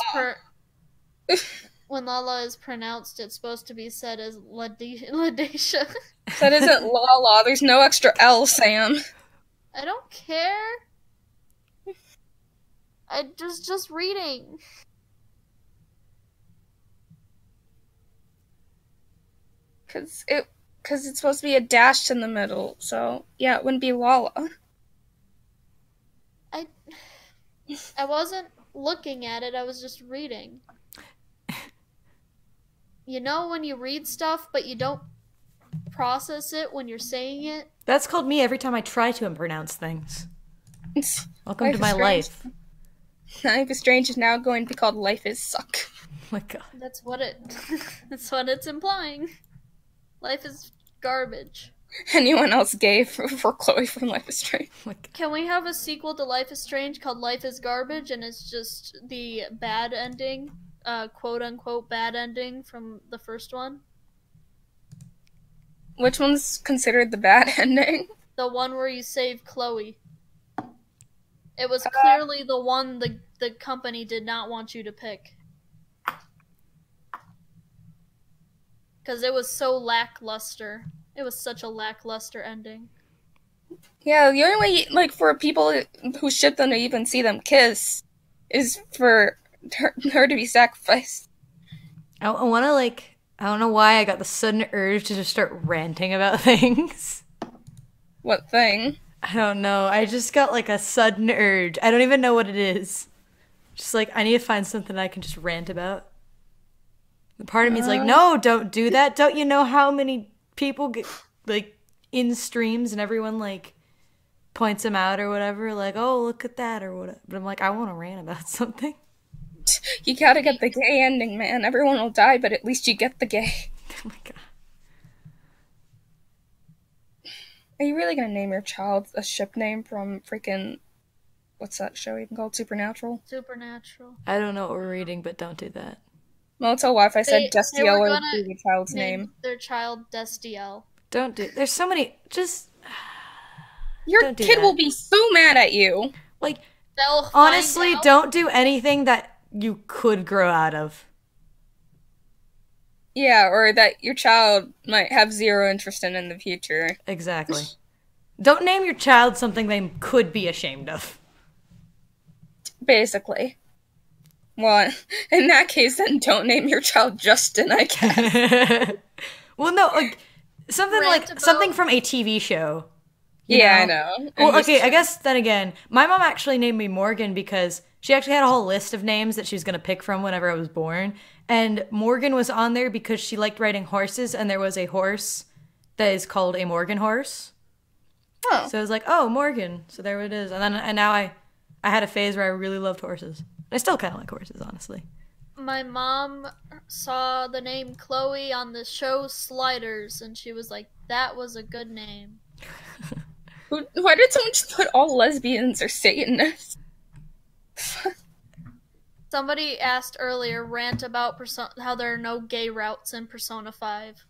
is when Lala is pronounced, it's supposed to be said as Ladisha. That isn't Lala. There's no extra L, Sam. I don't care. I just reading. Because it's supposed to be a dash in the middle. So, yeah, it wouldn't be Lala. I wasn't looking at it, I was just reading. You know when you read stuff, but you don't process it when you're saying it? That's called me every time I try to pronounce things. Welcome to my life. Life is Strange is now going to be called Life is Suck. Oh my god. That's what it's implying. Life is garbage. Anyone else gay for Chloe from Life is Strange? Oh my god. Can we have a sequel to Life is Strange called Life is Garbage, and it's just the bad ending, quote-unquote bad ending from the first one? Which one's considered the bad ending? The one where you save Chloe. It was clearly the one the company did not want you to pick. Because it was so lackluster. It was such a lackluster ending. Yeah, the only way, like, for people who ship them to even see them kiss is for her to be sacrificed. I want to, like, I don't know why I got the sudden urge to just start ranting about things. What thing? I don't know. I just got, like, a sudden urge. I don't even know what it is. Just, like, I need to find something I can just rant about. The part of me is like, no, don't do that. Don't you know how many people get, like, in streams and everyone, like, points them out or whatever? Like, oh, look at that or whatever. But I'm like, I want to rant about something. You gotta get the gay ending, man. Everyone will die, but at least you get the gay. Oh my god. Are you really gonna name your child a ship name from freaking... What's that show even called? Supernatural? Supernatural. I don't know what we're reading, but don't do that. Motel Wi-Fi said They Destiel were would gonna be the child's name. Their child Destiel. Don't do... There's so many... Just... Your Don't do kid that. will be so mad at you. Like, They'll find honestly, out. don't do anything that you could grow out of. Yeah, or that your child might have zero interest in the future. Exactly. Don't name your child something they could be ashamed of. Basically. Well, in that case, then don't name your child Justin, I guess. Well, no, like, something Rant like, about- something from a TV show. You Yeah, know? I know. Well, okay, I guess then again, my mom actually named me Morgan because she actually had a whole list of names that she was going to pick from whenever I was born. And Morgan was on there because she liked riding horses, and there was a horse that is called a Morgan horse. Oh. So I was like, oh, Morgan. So there it is. And now I had a phase where I really loved horses. I still kind of like horses, honestly. My mom saw the name Chloe on the show Sliders, and she was like, that was a good name. Why did someone just put all lesbians or Satanists? Somebody asked earlier, rant about how there are no gay routes in Persona 5.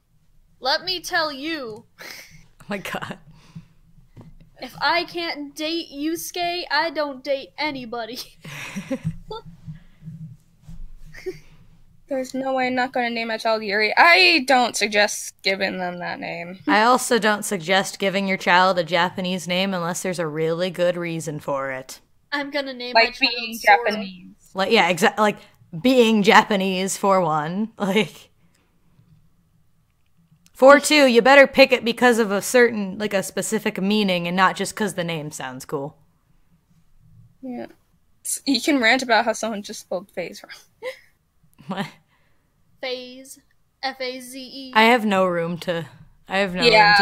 Let me tell you, Oh my god. if I can't date Yusuke, I don't date anybody. There's no way I'm not going to name my child Yuri. I don't suggest giving them that name. I also don't suggest giving your child a Japanese name unless there's a really good reason for it. I'm gonna name my Like child being Sora. Japanese. Like, yeah, exactly. Like, being Japanese, for one. Like, for two, you better pick it because of a certain, like, a specific meaning and not just because the name sounds cool. Yeah. You can rant about how someone just spelled phase wrong. What? Phase. F-A-Z-E. I have no room to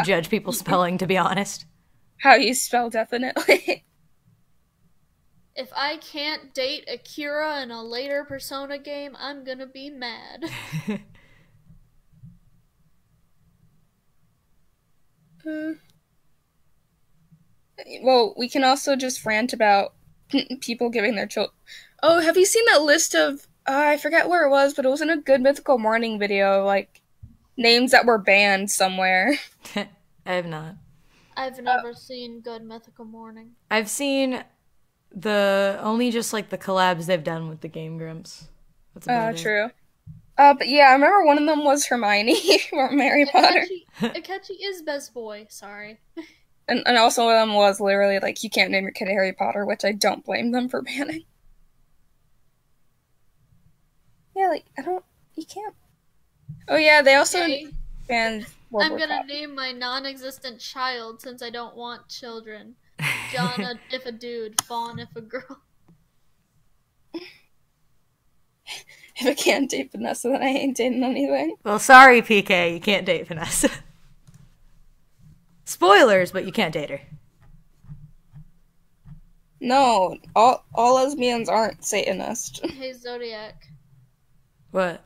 judge people's spelling, to be honest. How you spell definitely. If I can't date Akira in a later Persona game, I'm gonna be mad. Well, we can also just rant about people giving their children... Oh, have you seen that list of... I forget where it was, but it was in a Good Mythical Morning video, like, names that were banned somewhere. I have not. I've never seen Good Mythical Morning. I've seen only just, like, the collabs they've done with the Game Grumps. That's about it. True. But yeah, I remember one of them was Hermione from Harry Potter. Akechi is best boy, sorry. And also one of them was literally, like, you can't name your kid Harry Potter, which I don't blame them for banning. Yeah, like, you can't. Oh yeah, they also banned World I'm War gonna Cop. name my non-existent child since I don't want children. John if a dude, Fawn if a girl. If I can't date Vanessa, then I ain't dating anything. Well, sorry, PK, you can't date Vanessa. Spoilers, but you can't date her. No, all lesbians aren't Satanist. Hey, Zodiac. What?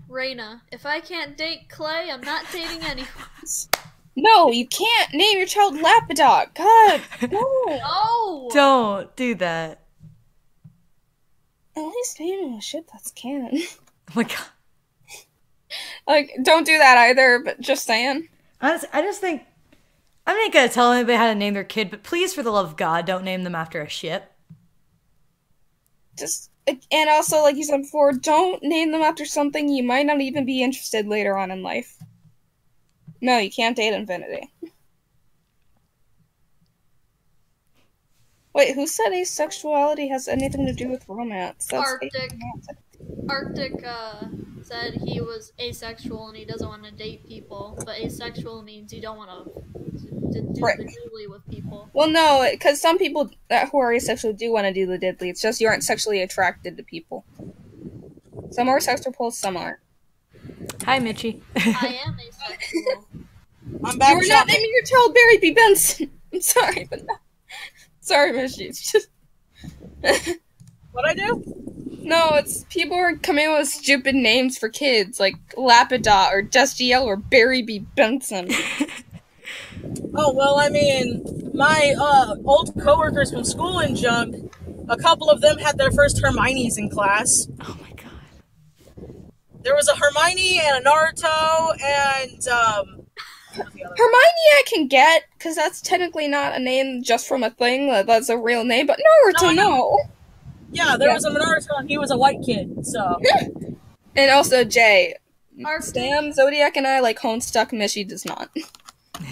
Raina, if I can't date Clay, I'm not dating anyone. No, you can't name your child Lapidoc. God, no. No! Don't do that. At least name him a shit that's canon. Oh my god. Like, don't do that either, but just saying. Honestly, I just think... I'm not gonna tell anybody how to name their kid, but please, for the love of God, don't name them after a ship. Just, and also, like you said before, don't name them after something you might not even be interested later on in life. No, you can't date Infinity. Wait, who said asexuality has anything to do with romance? That's Arctic said he was asexual and he doesn't want to date people, but asexual means you don't want to do the diddly with people. Well, no, because some people who are asexual do want to do the diddly. It's just you aren't sexually attracted to people. Some are sexual, some aren't. Hi, Mitchie. I am asexual. I'm back. You were not naming your child Barry B. Benson. I'm sorry, but no. Sorry, Mitchie. It's just... What'd I do? No, it's people are coming up with stupid names for kids, like Lapidot or Destiel or Barry B. Benson. Oh, well, I mean, my old coworkers from school and junk, a couple of them had their first Hermiones in class. Oh my god. There was a Hermione and a Naruto and, Hermione I can get, because that's technically not a name just from a thing, that's a real name, but Naruto, no. Yeah, there was a Naruto and he was a white kid, so. And also Jay. Arctic. Sam, Zodiac, and I like Homestuck, Mishy does not.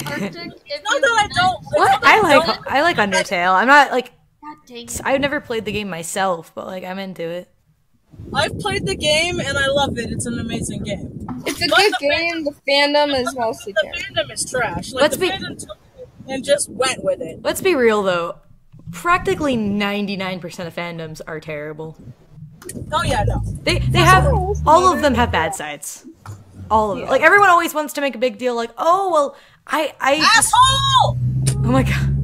Arctic, if Not that I don't. What? I like Undertale. I'm not, like... God dang it. I've never played the game myself, but, like, I'm into it. I've played the game and I love it. It's an amazing game. It's a good game, the fandom is mostly The terrible. fandom is trash. Like, the fandom took it and just went with it. Let's be real, though. Practically 99% of fandoms are terrible. Oh, yeah, no. They have... All of them have bad sides. All of them. Like, everyone always wants to make a big deal, like, oh, well, I just... Asshole! Oh my god.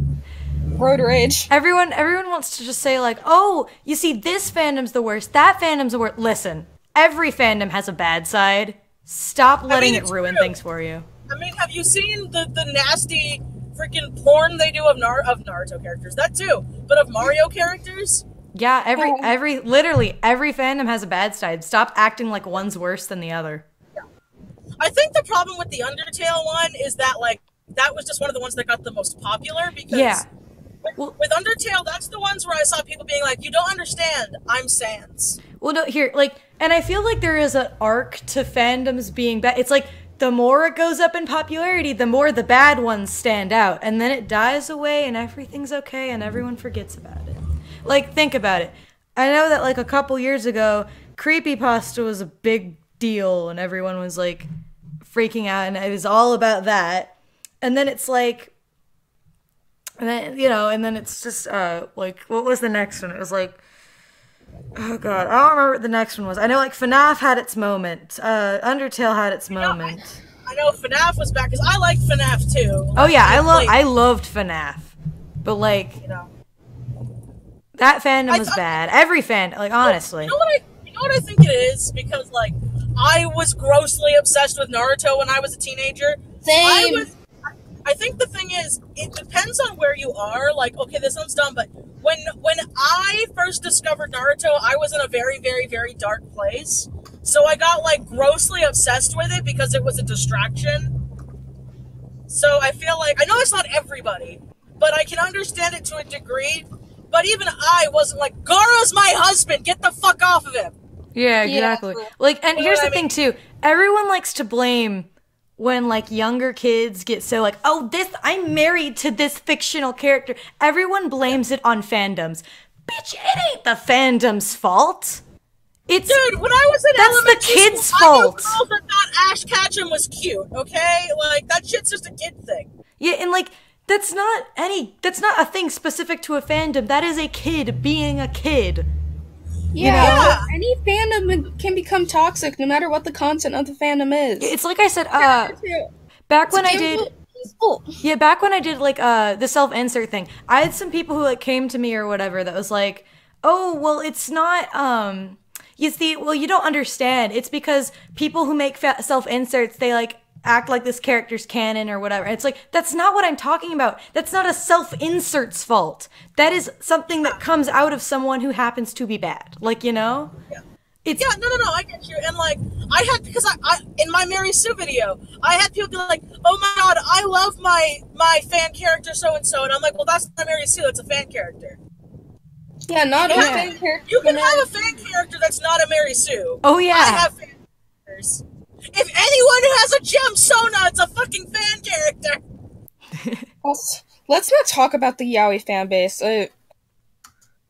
Road rage. Everyone wants to just say, like, oh, you see, this fandom's the worst, that fandom's the worst. Listen, every fandom has a bad side. Stop letting it ruin things for you. I mean, have you seen the nasty freaking porn they do of Naruto characters? That too, but of Mario characters? Yeah, literally every fandom has a bad side. Stop acting like one's worse than the other. Yeah. I think the problem with the Undertale one is that, like, that was just one of the ones that got the most popular because... Yeah. With Undertale, that's the ones where I saw people being like, you don't understand, I'm Sans. Well, no, here, like, and I feel like there is an arc to fandoms being bad. It's like, the more it goes up in popularity, the more the bad ones stand out. And then it dies away and everything's okay and everyone forgets about it. Like, think about it. I know that, like, a couple years ago, creepypasta was a big deal and everyone was, like, freaking out and it was all about that. And then it's like... And then, you know, and then it's just, like, what was the next one? It was like, oh god, I don't remember what the next one was. I know, like, FNAF had its moment. Undertale had its moment. I know FNAF was back, because I liked FNAF, too. Oh, yeah, I loved FNAF. But, like, you know, that fandom was bad. Every fandom, like, honestly. You know what I think it is? Because, like, I was grossly obsessed with Naruto when I was a teenager. Same. I think the thing is, it depends on where you are. Like, okay, this sounds dumb, but when I first discovered Naruto, I was in a very, very, very dark place. So I got, like, grossly obsessed with it because it was a distraction. So I feel like, I know it's not everybody, but I can understand it to a degree. But even I wasn't like, Gaara's my husband, get the fuck off of him. Yeah, exactly. Yeah. Like, and here's the thing, too. Everyone likes to blame... when, like, younger kids get so, like, oh, I'm married to this fictional character. Everyone blames it on fandoms. Bitch, it ain't the fandom's fault. It's... Dude, when I was in elementary the kid's school, fault. I knew girls that thought Ash Ketchum was cute, okay? Like, that shit's just a kid thing. Yeah, and, like, that's not a thing specific to a fandom. That is a kid being a kid. Yeah, any fandom can become toxic no matter what the content of the fandom is. It's like I said, back when I did like the self-insert thing, I had some people who like came to me or whatever that was like, oh, well, it's not, you see, well, you don't understand. It's because people who make self-inserts, they like act like this character's canon or whatever. It's like, that's not what I'm talking about. That's not a self-insert's fault. That is something that comes out of someone who happens to be bad. Like, you know? Yeah. No, I get you. And like, because I in my Mary Sue video, I had people be like, oh my god, I love my fan character so-and-so. And I'm like, well, that's not Mary Sue, that's a fan character. Yeah, not a fan character. You can have a fan character that's not a Mary Sue. Oh, yeah. I have fan characters. If anyone who has a gem Sona, it's a fucking fan character. Let's not talk about the Yaoi fan base. Okay,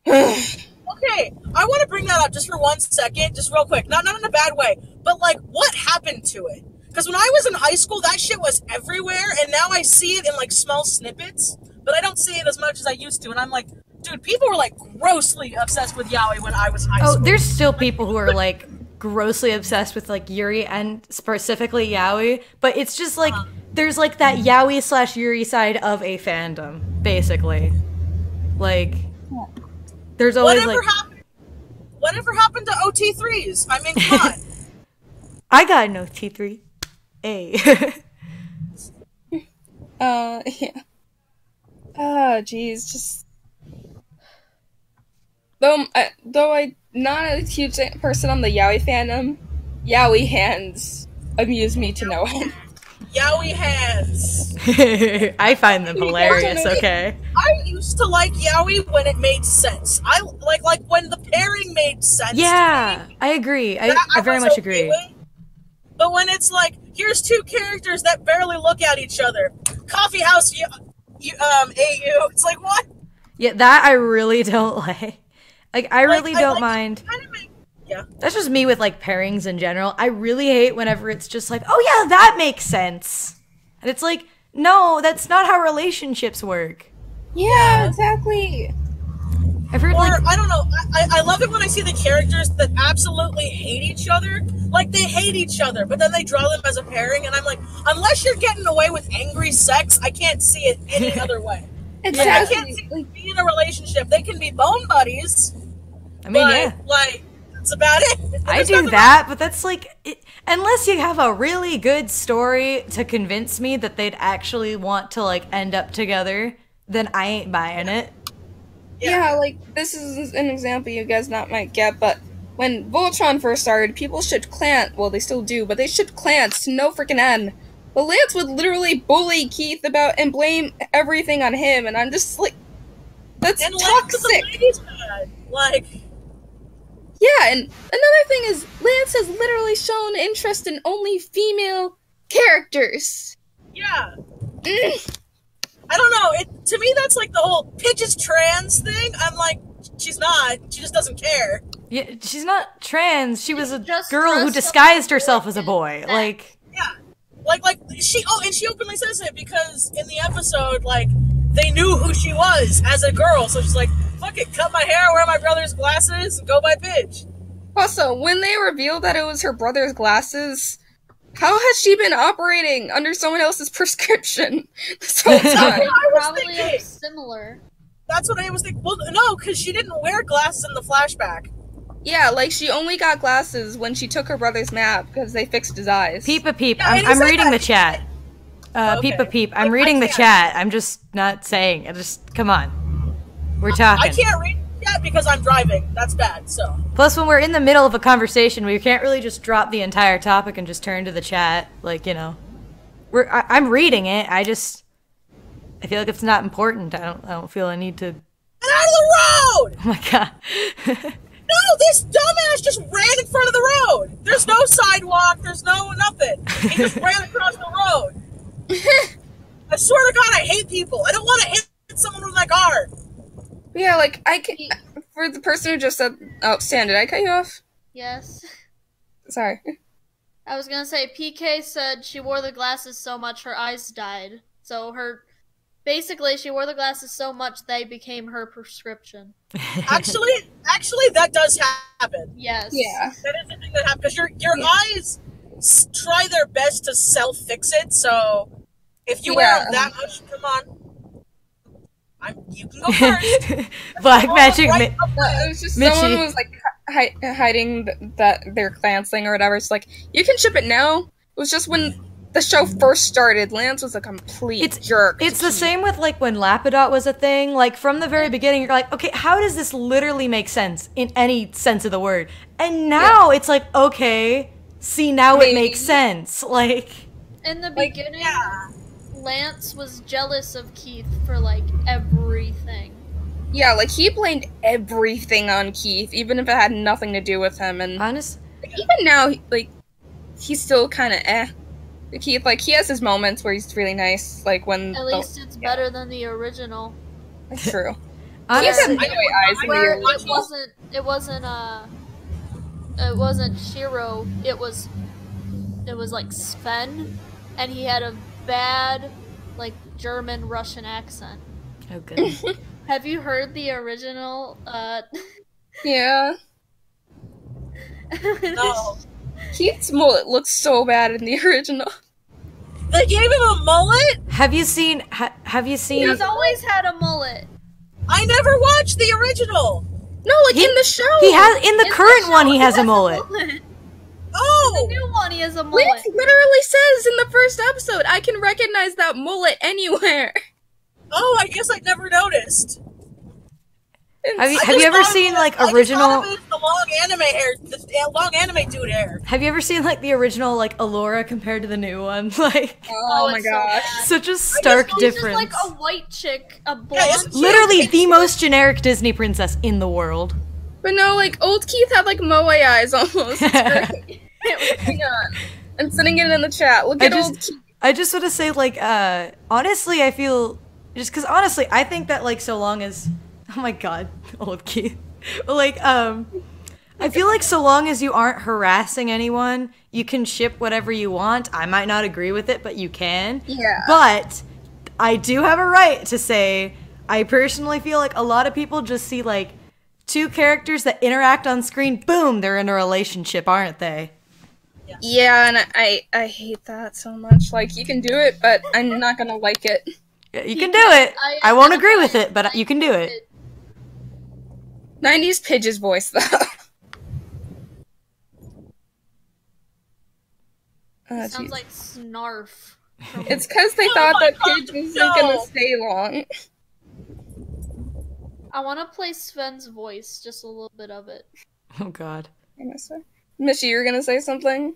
I want to bring that up just for 1 second, just real quick. Not in a bad way, but like, what happened to it? Because when I was in high school, that shit was everywhere, and now I see it in like small snippets, but I don't see it as much as I used to, and I'm like, dude, people were like grossly obsessed with Yaoi when I was in high school. Oh, there's still people who are like grossly obsessed with like Yuri and specifically Yaoi, but it's just like there's like that Yaoi / Yuri side of a fandom, basically. Like, there's always whatever happened to OT3s? I mean, come on. I got an OT3. Hey. Yeah. Oh, jeez, just though I'm not a huge person on the Yaoi fandom, Yaoi hands amuse me to no end. Yaoi hands. I find them hilarious. Okay. I used to like Yaoi when it made sense. I like when the pairing made sense. Yeah, to me, I agree. I very much agree. But when it's like, here's two characters that barely look at each other, coffee house, AU. It's like, what? Yeah, that I really don't like. Like, I really don't mind. Yeah. That's just me with, like, pairings in general. I really hate whenever it's just like, oh, yeah, that makes sense. And it's like, no, that's not how relationships work. Yeah, exactly. I've heard, I don't know. I love it when I see the characters that absolutely hate each other. Like, they hate each other, but then they draw them as a pairing, and I'm like, unless you're getting away with angry sex, I can't see it any other way. Exactly. I can't see them be in a relationship. They can be bone buddies. I mean, but, yeah. Like, that's about it. I do that, but that's like, unless you have a really good story to convince me that they'd actually want to, like, end up together, then I ain't buying it. Yeah, like, this is an example you guys might get, but when Voltron first started, people shipped Clant, well, they still do, but they shipped Clant to no freaking end. But Lance would literally bully Keith about and blame everything on him, and I'm just like, that's toxic. Like, yeah, and another thing is, Lance has literally shown interest in only female characters. Yeah. I don't know. To me, that's like the whole Pidge is trans thing. I'm like, she's not. She just doesn't care. Yeah, she's not trans. She was a girl who disguised herself as a boy. Like, yeah, like she. Oh, and she openly says it because in the episode, like, they knew who she was as a girl, so she's like, "Fuck it, cut my hair, wear my brother's glasses, and go by Pidge." Also, when they revealed that it was her brother's glasses, how has she been operating under someone else's prescription this whole time? Probably similar. That's what I was thinking. Well, no, because she didn't wear glasses in the flashback. Yeah, like, she only got glasses when she took her brother's map, because they fixed his eyes. Peep. I'm reading the chat. Okay. Peep. I'm reading the chat. I'm just not saying it. Just, come on. We're talking. I can't read the chat because I'm driving. That's bad, so. Plus, when we're in the middle of a conversation, we can't really just drop the entire topic and just turn to the chat. Like, you know. I'm reading it. I feel like it's not important. I don't feel a need to. Get out of the road! Oh my god. No, this dumbass just ran in front of the road. There's no sidewalk. There's no nothing. He just ran across the road. I swear to God, I hate people. I don't want to hit someone with my car. Yeah, like, for the person who just said, oh, Stan, did I cut you off? Yes. Sorry. I was gonna say, PK said she wore the glasses so much her eyes died. So Basically, she wore the glasses so much they became her prescription. Actually, that does happen. Yes. Yeah. That is the thing that happens, because your eyes try their best to self-fix it, so if you wear them that much, come on. You can go first. Black magic. It was just Mitchie. someone was like hiding that their Lance thing or whatever. It's like, you can ship it now. It was just when the show first started, Lance was a complete jerk. It's the same with like when Lapidot was a thing. Like from the very beginning, you're like, okay, how does this literally make sense in any sense of the word? And now it's like, okay, see, now it makes sense. Like in the beginning, Lance was jealous of Keith for like everything. Yeah, like he blamed everything on Keith, even if it had nothing to do with him. And honest, even now, like he's still kind of Keith, like he has his moments where he's really nice, like when at least it's better than the original. That's true. honestly, He has eyes in the original. It wasn't Shiro. It was like Sven, and he had a bad like German Russian accent. oh good. Have you heard the original? Yeah. No. Keith's mullet looks so bad in the original. They gave him a mullet? Have you seen? Have you seen? He's always had a mullet. I never watched the original. No, like in the show. He has in the current one. He has a mullet. Oh! The new one, he has a mullet. Lance literally says in the first episode, I can recognize that mullet anywhere. Oh, I guess I never noticed. Have you ever seen like original? I just thought of it as the long anime hair, the long anime dude hair. Have you ever seen like the original like Allura compared to the new one? Like, Oh my it's so gosh. bad. such a stark She's difference. just like a white chick, a blonde. isn't she? Literally the most generic Disney princess in the world. But no, like old Keith had like moe eyes almost. It's great. Hang on. I'm sending it in the chat. Look at old Keith. I just want to say like honestly I feel just because honestly I think that like so long as oh my god old Keith like I feel like so long as you aren't harassing anyone you can ship whatever you want. I might not agree with it but you can. Yeah. But I do have a right to say I personally feel like a lot of people just see like two characters that interact on screen, boom, they're in a relationship, aren't they? Yeah, and I hate that so much. Like, you can do it, but I'm not gonna like it. Yeah, you can do it. I won't agree with it, but you can do it. 90s Pidge's voice, though. It sounds like Snarf. It's because they thought that Pidge wasn't gonna stay long. I want to play Sven's voice, just a little bit of it. Oh god. Mishy, you're gonna say something?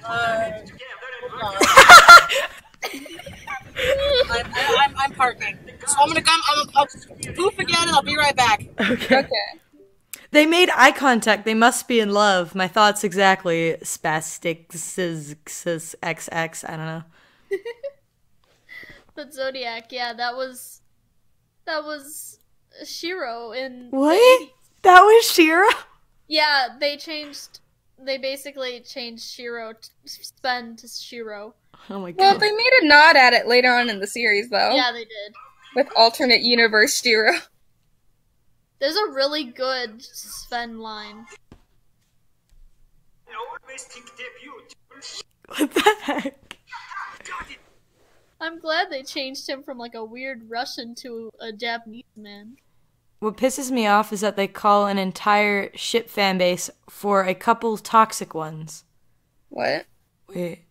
Hold on. I'm parking. So I'm gonna come, I'll poof again and I'll be right back. Okay. They made eye contact. They must be in love. My thoughts exactly. Spastics XX. I don't know. But Zodiac, yeah, that was Shiro in the What? 80s. That was Shira? Yeah, they basically changed Sven to Shiro. Oh my god. Well, they made a nod at it later on in the series, though. Yeah, they did. With alternate universe Shiro. There's a really good Sven line. What the heck? I'm glad they changed him from like a weird Russian to a Japanese man. What pisses me off is that they call an entire ship fan base for a couple toxic ones. What? Wait.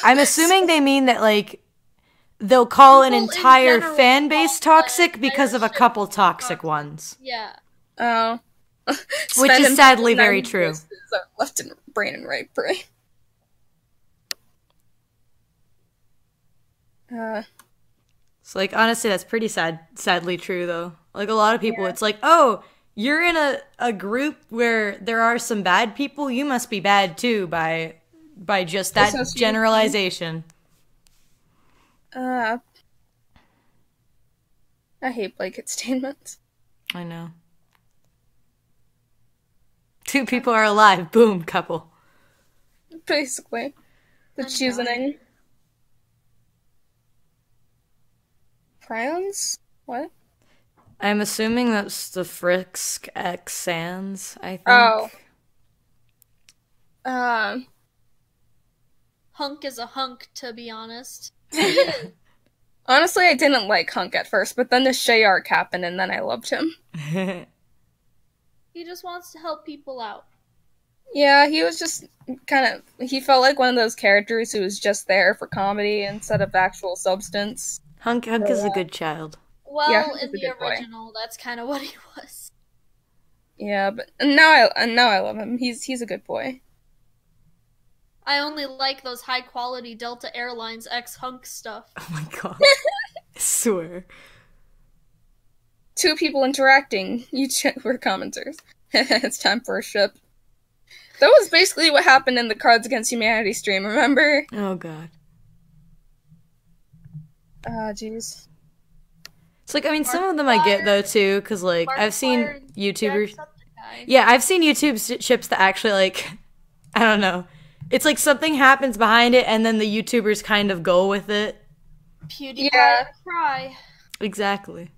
I'm assuming they mean that, like, they'll call an People in entire general fan base call toxic an because of a entire couple ship toxic toxic. ones. Yeah. Oh. Which is sadly very true. Left and brain and right brain. So, like, honestly, that's pretty sadly true, though. Like, a lot of people, it's like, oh, you're in a group where there are some bad people, you must be bad, too, by just that generalization. I hate blanket statements. I know. Two people are alive, boom, couple. Basically. The choosing. Crayons? What? I'm assuming that's the Frisk X Sans, I think. Oh. Hunk is a hunk, to be honest. Honestly, I didn't like Hunk at first, but then the Shay arc happened, and then I loved him. He just wants to help people out. Yeah, he was just he felt like one of those characters who was just there for comedy instead of actual substance. Hunk is a good child. Well, Yeah, in the original, that's kind of what he was. Yeah, but now I love him. He's a good boy. I only like those high-quality Delta Airlines X-Hunk stuff. Oh my god. I swear. Two people interacting, YouTuber commenters. It's time for a ship. That was basically what happened in the Cards Against Humanity stream, remember? Oh god. Ah, jeez. It's like, I mean, some of them I get, though, too, because, like, I've seen YouTubers... Yeah, I've seen YouTube ships that actually, like, I don't know. It's like something happens behind it, and then the YouTubers kind of go with it. PewDiePie cry. Exactly.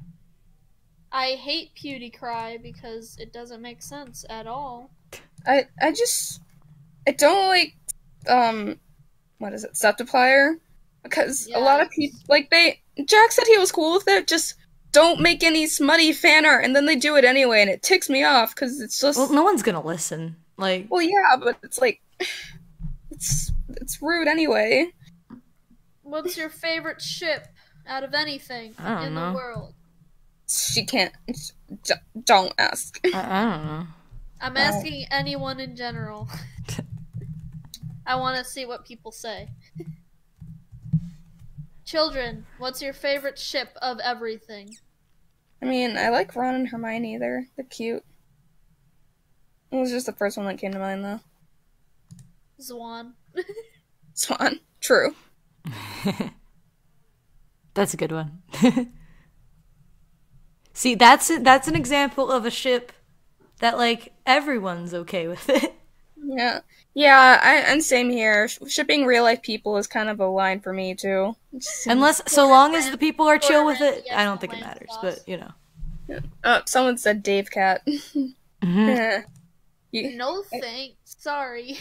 I hate PewDiePie because it doesn't make sense at all. I don't like, what is it, Septiplier? Because a lot of people, like, Jack said he was cool with it, just don't make any smutty fan art, and then they do it anyway, and it ticks me off, because it's just... Well, no one's gonna listen. Like... Well, yeah, but it's like... It's rude anyway. What's your favorite ship out of anything in the world? She can't... Don't ask. I don't know. I'm asking anyone in general. I want to see what people say. Children, what's your favorite ship of everything? I mean, I like Ron and Hermione. They're cute. It was just the first one that came to mind, though. Swan. Swan. True. That's a good one. See, that's an example of a ship that, like, everyone's okay with it. Yeah. Yeah, and same here. Shipping real-life people is kind of a line for me, too. Unless, so long as the people are chill with it, I don't think it matters, but, you know. Someone said Dave Cat. Mm-hmm. No thanks. Sorry.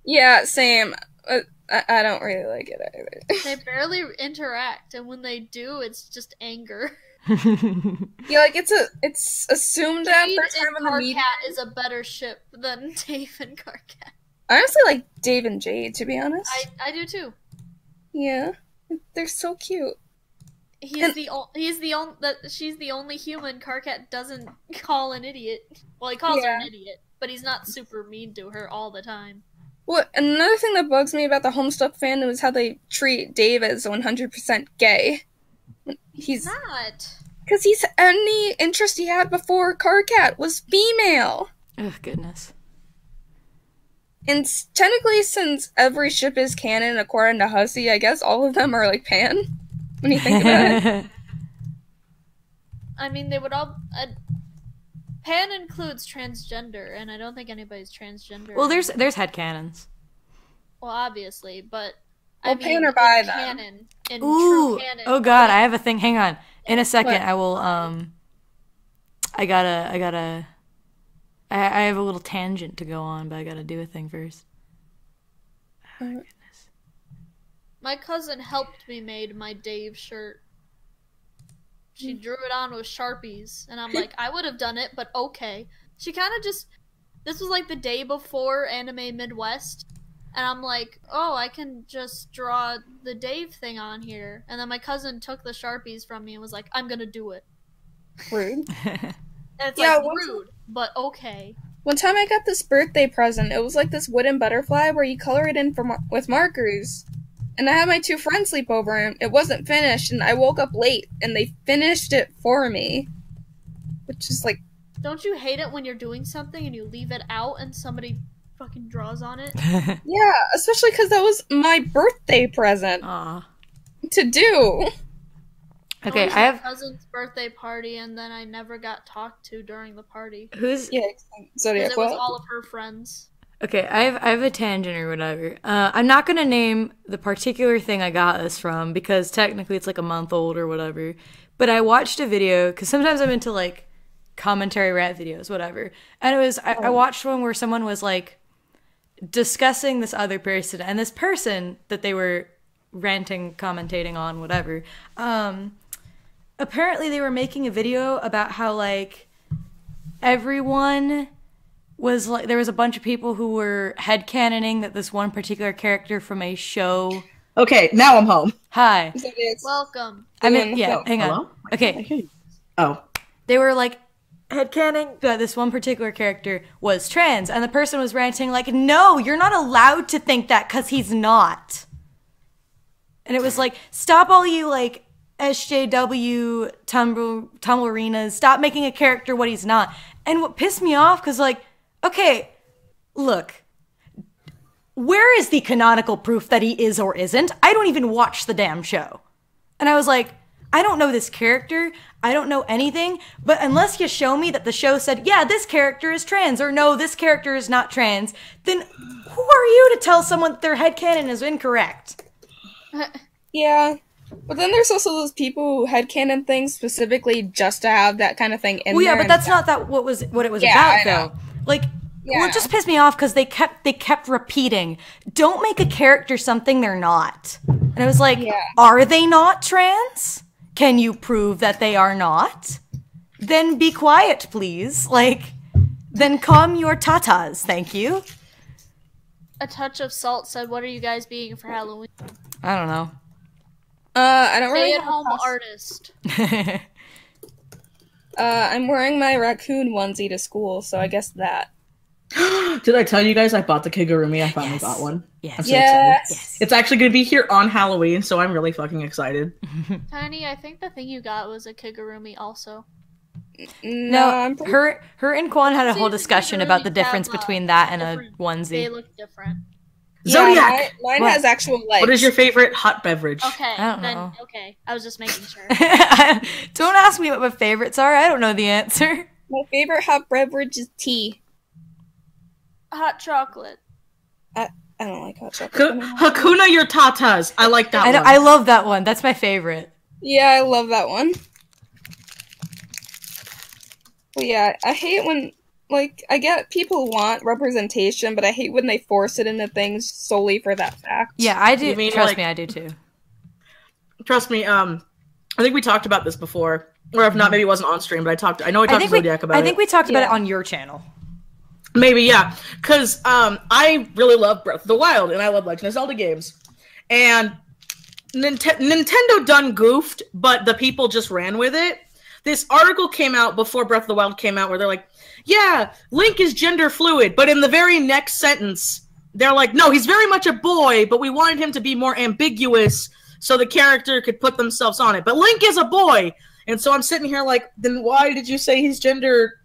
Yeah, same. I don't really like it either. They barely interact, and when they do, it's just anger. Yeah, like it's assumed that first time in the meeting. Carcat is a better ship than Dave and Carcat. I honestly like Dave and Jade, to be honest. I do too. Yeah, they're so cute. She's the only human Carcat doesn't call an idiot. Well, he calls her an idiot, but he's not super mean to her all the time. Well, another thing that bugs me about the Homestuck fandom is how they treat Dave as 100% gay. He's not. Because any interest he had before Carcat was female. Oh, goodness. And technically, since every ship is canon according to Hussey, I guess all of them are, like, pan, when you think about it. I mean, they would all... pan includes transgender, and I don't think anybody's transgender. Well, there's headcanons. Well, obviously, but... Well, pan or bi, then. Canon, in Ooh! True canon, Oh god, I have a thing. Hang on. In a second, What? I will, I have a little tangent to go on, but I gotta do a thing first. Oh, goodness. My cousin helped me made my Dave shirt. She drew it on with Sharpies, and I'm like, I would have done it, but okay. She kind of just... This was like the day before Anime Midwest, and I'm like, oh, I can just draw the Dave thing on here. And then my cousin took the Sharpies from me and was like, I'm gonna do it. Rude. And it's like, rude, but okay. One time I got this birthday present. It was like this wooden butterfly where you color it in with markers. And I had my two friends sleep over, and it wasn't finished, and I woke up late, and they finished it for me. Which is like... Don't you hate it when you're doing something and you leave it out and somebody fucking draws on it? Yeah, especially because that was my birthday present. Aww. To do. Okay, I have... my cousin's birthday party, and then I never got talked to during the party. Who's... Yeah, Zodiac, it was all of her friends. Okay, I have a tangent or whatever. I'm not gonna name the particular thing I got this from because technically it's like a month old or whatever. But I watched a video because sometimes I'm into like commentary rant videos, whatever. And it was I watched one where someone was like discussing this other person, and this person that they were ranting, commentating on, whatever. Apparently they were making a video about how like everyone was like, there was a bunch of people who were headcanoning that this one particular character from a show. Okay, now I'm home. Hi. Welcome. I mean, yeah, hang on. Hello? Okay. Oh. They were like headcanon that this one particular character was trans, and the person was ranting like, no, you're not allowed to think that because he's not. And it was like, stop all you like SJW tumblerinas, stop making a character what he's not. And what pissed me off, because like, okay, look, where is the canonical proof that he is or isn't? I don't even watch the damn show. And I was like, I don't know this character. I don't know anything. But unless you show me that the show said, yeah, this character is trans, or no, this character is not trans, then who are you to tell someone that their headcanon is incorrect? Yeah. But then there's also those people who headcanon things specifically just to have that kind of thing in there. Well, yeah, but that's not what it was about, though. Like, well, it just pissed me off because they kept repeating, don't make a character something they're not. And I was like, are they not trans? Can you prove that they are not? Then be quiet, please. Like, then calm your tatas, thank you. A Touch of Salt said, what are you guys being for Halloween? I don't know. I don't really Stay-at-home artist. I'm wearing my raccoon onesie to school, so I guess that. Did I tell you guys I bought the Kigurumi? I finally got one. Yes. I'm so excited. Yes. It's actually going to be here on Halloween, so I'm really fucking excited. Tiny, I think the thing you got was a Kigurumi also. No, her and Quan had a whole discussion about the difference between that and a onesie. They look different. Zodiac! Mine has actual legs. What is your favorite hot beverage? Okay, I don't know. Okay. I was just making sure. Don't ask me what my favorites are. I don't know the answer. My favorite hot beverage is tea. Hot chocolate. I don't like hot chocolate. Hakuna your tatas. I like that one. I love that one. That's my favorite. Yeah, I love that one. Well, yeah, I hate when, like, I get people want representation, but I hate when they force it into things solely for that fact. Yeah, I do. Trust like, me, I do too. Trust me, I think we talked about this before. Or if not, maybe it wasn't on stream, but I talked to Zodiac about it. I think we talked about it on your channel. Maybe, yeah. Because I really love Breath of the Wild, and I love Legend of Zelda games. And Nintendo done goofed, but the people just ran with it. This article came out before Breath of the Wild came out where they're like, yeah, Link is gender fluid, but in the very next sentence, they're like, no, he's very much a boy, but we wanted him to be more ambiguous so the character could put themselves on it. But Link is a boy! And so I'm sitting here like, then why did you say he's gender,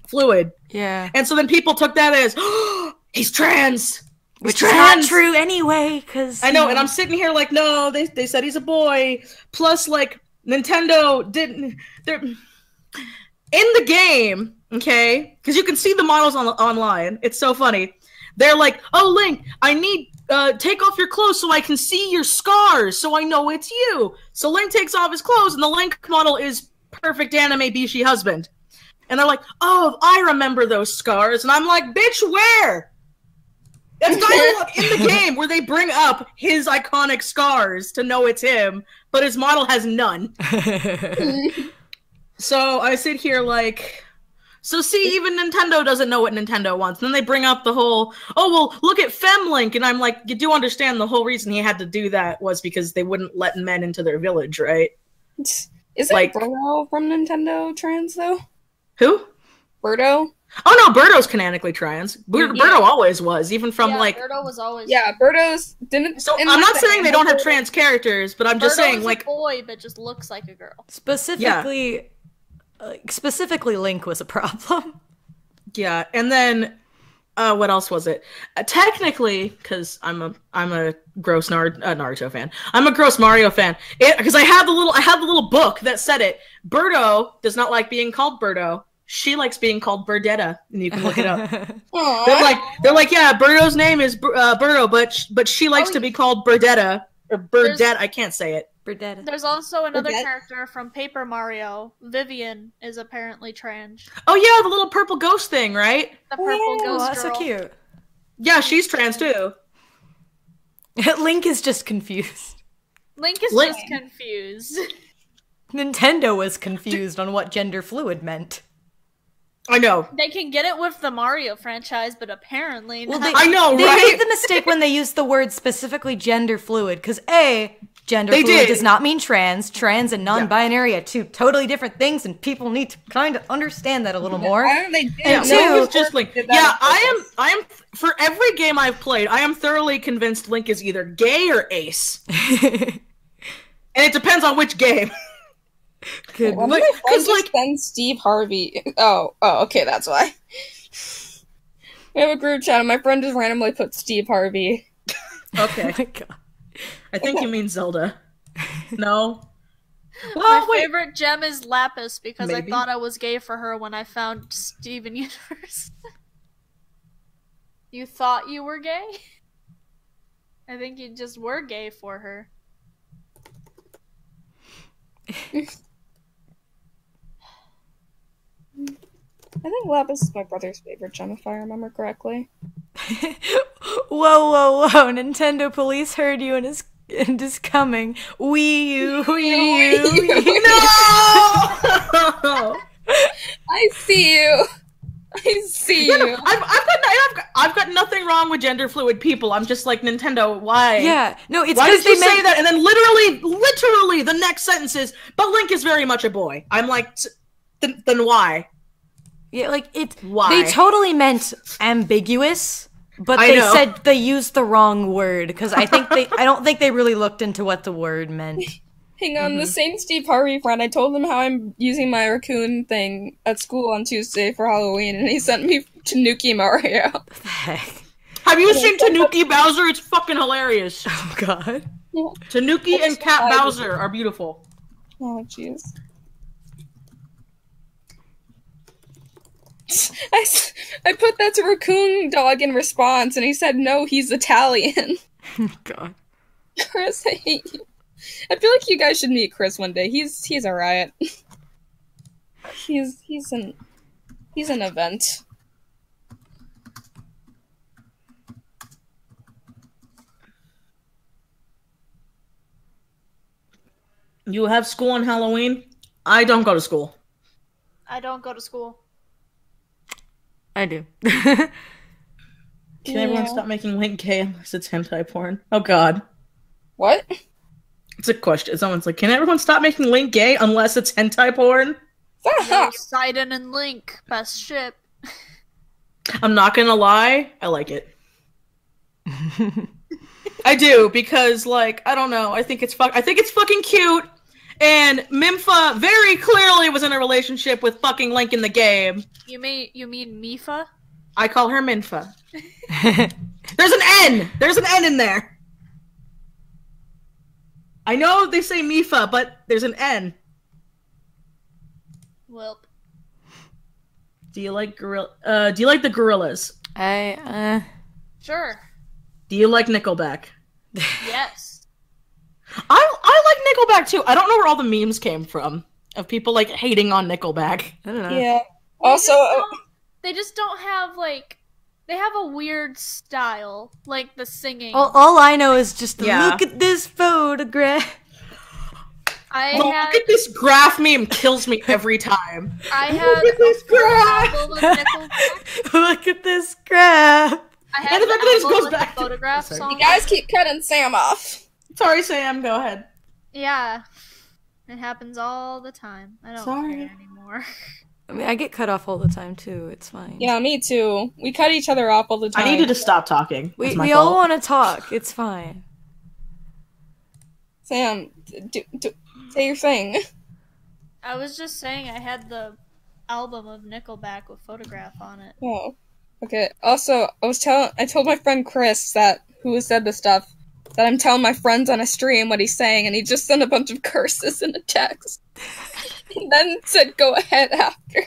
fluid? Yeah. And so then people took that as, oh, he's trans! Which is not true anyway, because... I know, and I'm sitting here like, no, they said he's a boy. Plus, like, Nintendo didn't... They're... In the game, okay, because you can see the models online. It's so funny. They're like, oh, Link, I need... take off your clothes so I can see your scars, so I know it's you. So Link takes off his clothes, and the Link model is perfect anime Bishi husband. And they're like, oh, I remember those scars. And I'm like, bitch, where? That's dialogue in the game where they bring up his iconic scars to know it's him, but his model has none. So I sit here like... So see, even Nintendo doesn't know what Nintendo wants. And then they bring up the whole, oh, well, look at FemLink. And I'm like, you do understand the whole reason he had to do that was because they wouldn't let men into their village, right? Isn't like, Birdo from Nintendo trans, though? Who? Birdo? Oh, no, Birdo's canonically trans. Birdo always was, even from, Birdo was always... Yeah, Birdo's... So I'm not saying they don't have trans characters, but I'm just saying, like... a boy, but just looks like a girl. Specifically... Yeah. Specifically, Link was a problem. Yeah, and then what else was it? Technically, because I'm a gross Naruto fan. I'm a gross Mario fan. Because I have the little book that said it. Birdo does not like being called Birdo. she likes being called Birdetta, and you can look it up. Aw. They're like, yeah, Birdo's name is Birdo, but she likes to be called Birdetta or Birdette. I can't say it. Burdetta. There's also another Forget- character from Paper Mario. Vivian is apparently trans. Oh yeah, the little purple ghost thing, right? The purple Oh, Oh, ghost that's so girl. cute. Yeah, she's trans too. Link is just confused. Link is Link- just confused. Nintendo was confused on what gender fluid meant. I know. They can get it with the Mario franchise, but apparently Well, not. I know, They right? made the mistake when they used the word specifically gender fluid, because gender They fluid did. does not mean trans. Trans and non-binary are two totally different things, and people need to kind of understand that a little more. I don't think they Yeah, did. two- Link is just Link. Did that Yeah, on purpose. I am. For every game I've played, I am thoroughly convinced Link is either gay or ace, and it depends on which game. Good. One of my friends Cause, just sends Steve Harvey. Oh, okay, that's why. We have a group chat, and my friend just randomly put Steve Harvey. Okay, Oh my God. I think you mean Zelda. No. My Well, wait. favorite gem is Lapis because Maybe. I thought I was gay for her when I found Steven Universe. You thought you were gay? I think you just were gay for her. I think Lapis is my brother's favorite gem, if I remember correctly. Whoa! Nintendo police heard you and is coming. Wii U. No! I see you. I see you. Yeah, I've got nothing wrong with gender fluid people. I'm just like, Nintendo, why? Yeah, no, it's Why because did you they say meant that? And then literally, the next sentence is, but Link is very much a boy. I'm like, then why? Yeah, like Why? they totally meant ambiguous, but I they know. said they used the wrong word because I don't think they really looked into what the word meant. Hang on, the same Steve Harvey friend, I told him how I'm using my raccoon thing at school on Tuesday for Halloween, and he sent me Tanuki Mario. What the heck? Have you seen Tanuki Bowser? It's fucking hilarious. Oh God. Tanuki and Cat I- Bowser are beautiful. Oh, jeez. I put that to Raccoon Dog in response, and he said, no, he's Italian. Oh God. Chris, I hate you. I feel like you guys should meet Chris one day. He's a riot. He's an event. You have school on Halloween? I don't go to school. I don't go to school. I do. Can everyone stop making Link gay unless it's hentai porn? Oh God. What? It's a question. Someone's like, can everyone stop making Link gay unless it's hentai porn? Yo, Sidon and Link, best ship. I'm not gonna lie, I like it. I do, because like, I don't know, I think it's fucking cute. And Mimfa very clearly was in a relationship with fucking Link in the game. You mean Mifa? I call her Minfa. There's an N! There's an N in there! I know they say Mifa, but there's an N. Welp. Do you like the Gorillas? Sure. Do you like Nickelback? Yes. I like Nickelback too. I don't know where all the memes came from of people like hating on Nickelback. I don't know. Yeah. Also, They just don't have like. They have a weird style, like the singing. All I know is just Yeah. look at this photograph. I Look had at this graph meme kills me every time. I had at this a full graph. album of Nickelback. Look at this graph. I had And the an fact that this album goes with back the to- photograph Sorry. song. you guys keep cutting Sam off. Sorry, Sam. Go ahead. Yeah. It happens all the time. I don't Sorry. care anymore. I mean, I get cut off all the time too. It's fine. Yeah, me too. We cut each other off all the time. I need you to stop talking. we It's my all fault. want to talk. It's fine. Sam, say your thing. I was just saying I had the album of Nickelback with photograph on it. Oh, okay. Also, I told my friend Chris who said this stuff, that I'm telling my friends on a stream what he's saying, and he just sent a bunch of curses in a text. And then said, go ahead after.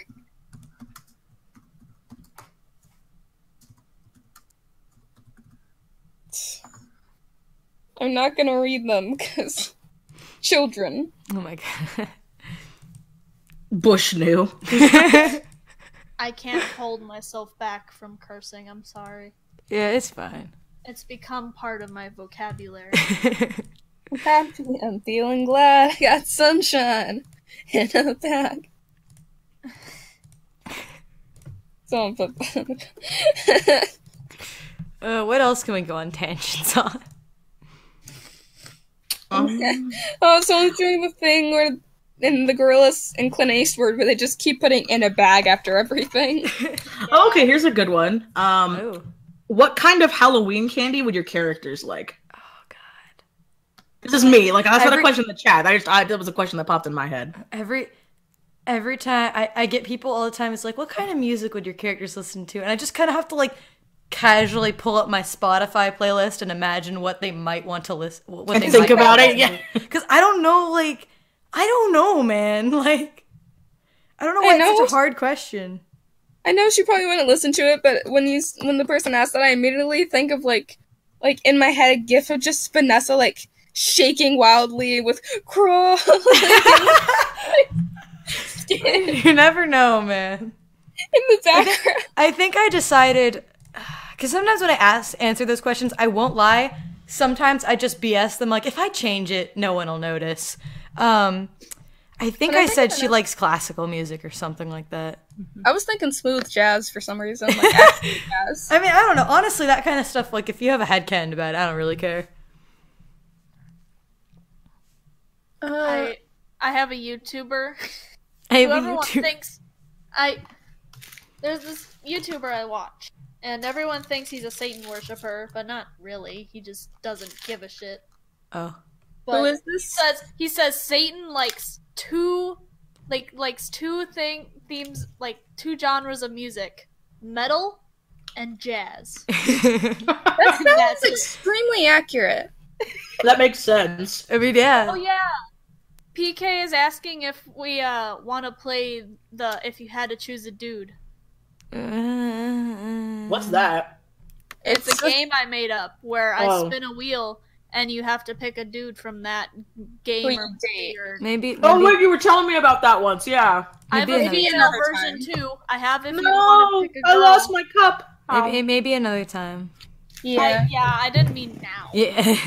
I'm not gonna read them, because children. Oh my god. Bush knew. I can't hold myself back from cursing, I'm sorry. Yeah, it's fine. It's become part of my vocabulary. I'm happy, I'm feeling glad, I got sunshine in a bag. Someone put What else can we go on tangents on? Someone's doing the thing where in the Gorillas in Clint Eastwood where they just keep putting in a bag after everything. Oh, okay, here's a good one. Oh. What kind of Halloween candy would your characters like? Oh god. This is me. Like, that's not a question in the chat. That was a question that popped in my head. Every time I get people all the time, it's like, what kind of music would your characters listen to? And I just kind of have to like casually pull up my Spotify playlist and imagine what they might want to listen. What And they think might about want it, to yeah. listen to. Because I don't know, like, I don't know, man. Like, I don't know why it's such a hard question. I know she probably wouldn't listen to it, but when the person asked that, I immediately think of like in my head a gif of just Vanessa like shaking wildly with crawl. You never know, man. In the background. I think I decided, because sometimes when I answer those questions, I won't lie. Sometimes I just BS them. Like, if I change it, no one will notice. I think I said she likes classical music or something like that. I was thinking smooth jazz for some reason. Like actual jazz. I mean, I don't know. Honestly, that kind of stuff, like, if you have a headcanon about it, I don't really care. I have a YouTuber. Everyone Thinks there's this YouTuber I watch, and everyone thinks he's a Satan worshiper, but not really. He just doesn't give a shit. Oh. But who is this? He says Satan likes two themes, like two genres of music: metal and jazz. That's extremely accurate. That makes sense. I mean, yeah. Oh yeah. PK is asking if we want to play the if you had to choose a dude. What's that? It's a game I made up where I spin a wheel and you have to pick a dude from that game or movie or... Maybe. Oh, wait, you were telling me about that once, yeah. I have a female version too. I have if you want to pick a I girl. lost my cup. Maybe another time. Yeah. I didn't mean now. Yeah.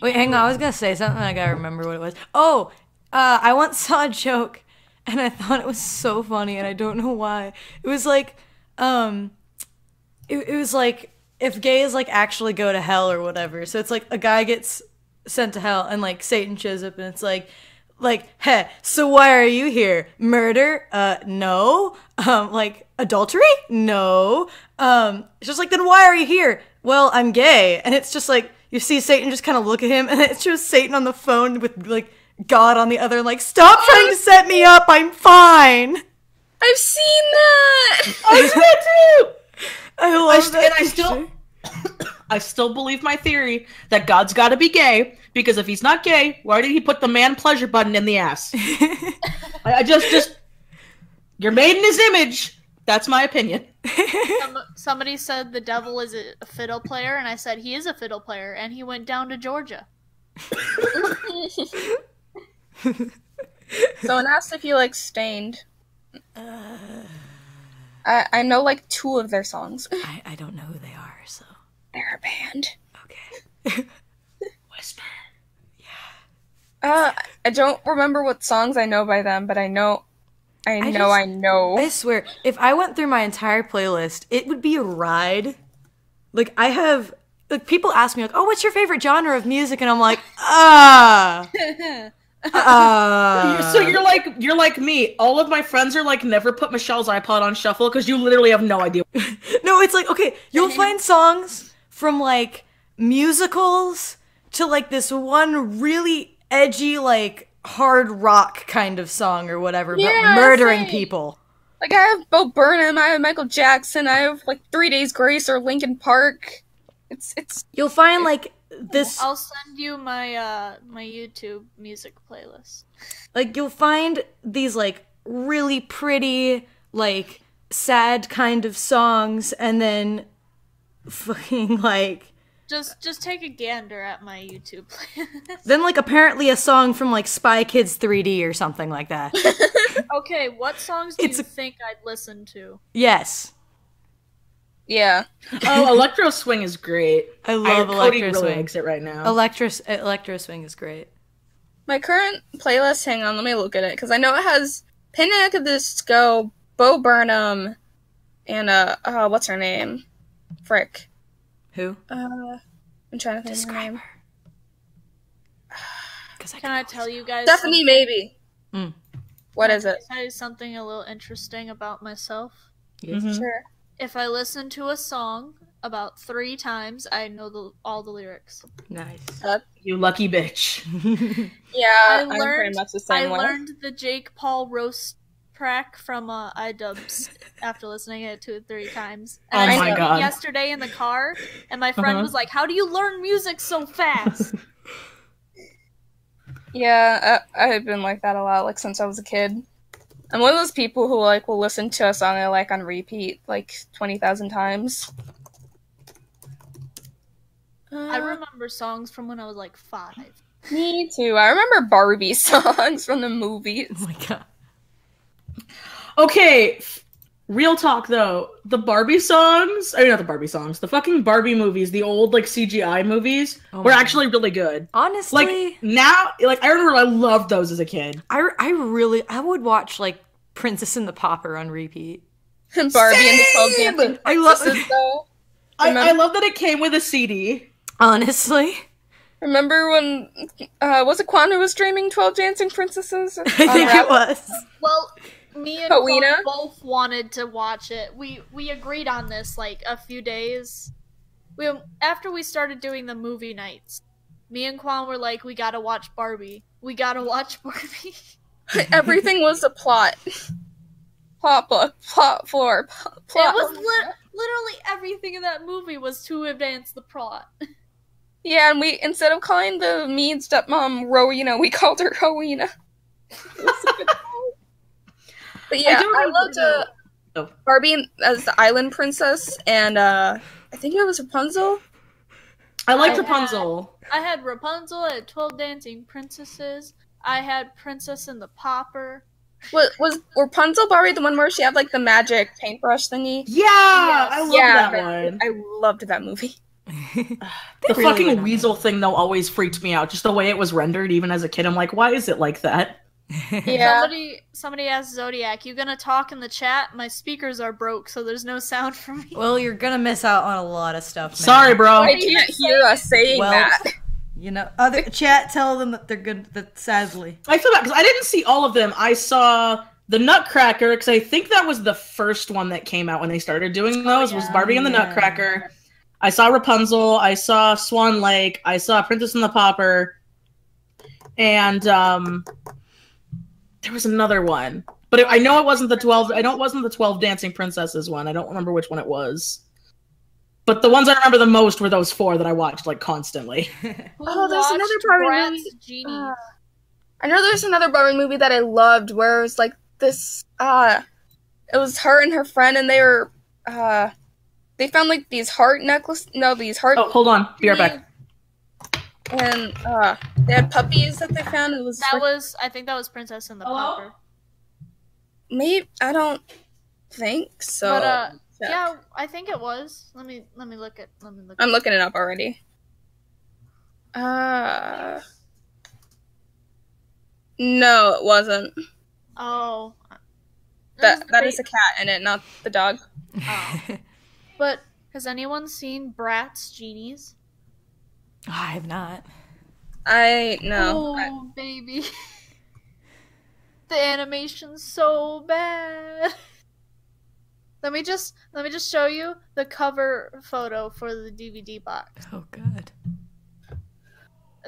Wait, hang on. I was gonna say something. I gotta remember what it was. Oh, I once saw a joke, and I thought it was so funny, and I don't know why. It was like, it was like if gays like actually go to hell or whatever. So it's like a guy gets sent to hell, and like Satan shows up, and it's like, hey, so why are you here? Murder? No. Like adultery? No. It's just like, then why are you here? Well, I'm gay, and it's just like you see Satan just kind of look at him, and it's just Satan on the phone with like God on the other, like, stop trying to set me up, I'm fine. I've seen that. I seen it too. I love that. And I still believe my theory that God's got to be gay, because if he's not gay, why did he put the man pleasure button in the ass? I just you're made in his image. That's my opinion. Somebody said the devil is a fiddle player, and I said he is a fiddle player, and he went down to Georgia. Someone asked if you like Stained. I know like 2 of their songs. I don't know who they are, so. They're a band. Okay. Whisper. I don't remember what songs I know by them, but I know. I swear, if I went through my entire playlist, it would be a ride. Like, I have, like, people ask me, like, oh, what's your favorite genre of music? And I'm like, So you're like me. All of my friends are like, never put Michelle's iPod on shuffle, because you literally have no idea. No, it's like, okay, you'll find songs from, like, musicals to, like, this one really edgy, like, hard rock kind of song or whatever about murdering people. Like, I have Bo Burnham, I have Michael Jackson, I have, like, 3 Days Grace or Linkin Park. It's... You'll find, like, this... I'll send you my, my YouTube music playlist. Like, you'll find these, like, really pretty, like, sad kind of songs, and then fucking, like... Just take a gander at my YouTube playlist. Then, like, apparently a song from, like, Spy Kids 3D or something like that. Okay, what songs do you think I'd listen to? Yes. Yeah. Oh, Electro Swing is great. I love Cody Electro really Swing. likes it right now. Electro Swing is great. My current playlist, hang on, let me look at it, because I know it has Panic at the Disco, Bo Burnham, and, what's her name? Frick. Who? I'm trying to think of her name. Can I tell you guys Stephanie, maybe. Mm. What is it? Can I tell you something a little interesting about myself? Yes. Mhm. Sure. If I listen to a song about 3 times, I know all the lyrics. Nice. You lucky bitch. Yeah, I I'm pretty much the same way. learned the Jake Paul roast track from iDubbbz after listening to it 2 or 3 times. And Oh I my sang it God. yesterday in the car, and my friend was like, "How do you learn music so fast?" Yeah, I've been like that a lot, like, since I was a kid. I'm one of those people who, like, will listen to a song I like on repeat, like, 20,000 times. I remember songs from when I was like 5. Me too. I remember Barbie songs from the movies. Oh my god. Okay, real talk though. The Barbie songs, I mean not the Barbie songs, the fucking Barbie movies, the old like CGI movies were actually really good. Honestly, Like now, like I remember I loved those as a kid. I would watch like Princess and the Pauper on repeat. And Barbie and the 12 Dancing I love Princesses, though. I love that it came with a CD. Honestly, Remember when, was it Quan who was streaming 12 Dancing Princesses? I think it was. Well, me and Kowina? Quan both wanted to watch it. We agreed on this like a few days. After we started doing the movie nights, me and Quan were like, we gotta watch Barbie. We gotta watch Barbie. Everything was a plot. Plot book, plot floor, plot. It was literally everything in that movie was to advance the plot. Yeah, and we, instead of calling the mean stepmom Rowena, we called her Rowena. But yeah, I loved Barbie as the island princess, and I think it was Rapunzel. I liked Rapunzel. I had Rapunzel, I had 12 Dancing Princesses, I had Princess and the Pauper. Was Rapunzel Barbie the one where she had like the magic paintbrush thingy? Yeah, I love that one. I loved that movie. The fucking weasel thing though always freaked me out. Just the way it was rendered, even as a kid, I'm like, why is it like that? Yeah. Somebody asked Zodiac, you gonna talk in the chat? My speakers are broke, so there's no sound from me. Well, you're gonna miss out on a lot of stuff, man. Sorry, bro. I can't hear us saying that. You know, other chat tell them that they're good. That sadly, I feel bad because I didn't see all of them. I saw the Nutcracker because I think that was the first one that came out when they started doing those. Was Barbie and the Nutcracker. I saw Rapunzel. I saw Swan Lake. I saw Princess and the Pauper, and there was another one, but I know it wasn't the 12. I know it wasn't the 12 Dancing Princesses one. I don't remember which one it was. But the ones I remember the most were those 4 that I watched like constantly. Oh, there's another Barbie movie. I know there's another Barbie movie that I loved where it was like this. It was her and her friend, and they were they found like these heart necklace. No, these heart. Oh, hold on. Be right back. And they had puppies that they found. It was I think that was Princess and the Pauper. Maybe I don't think so. But yeah, I think it was. Let me look at. I'm looking it up already. No, it wasn't. Oh. That is a cat in it, not the dog. Oh. But has anyone seen Bratz Genies? Oh, I have not. No. Oh, baby. The animation's so bad. Let me just show you the cover photo for the DVD box. Oh god.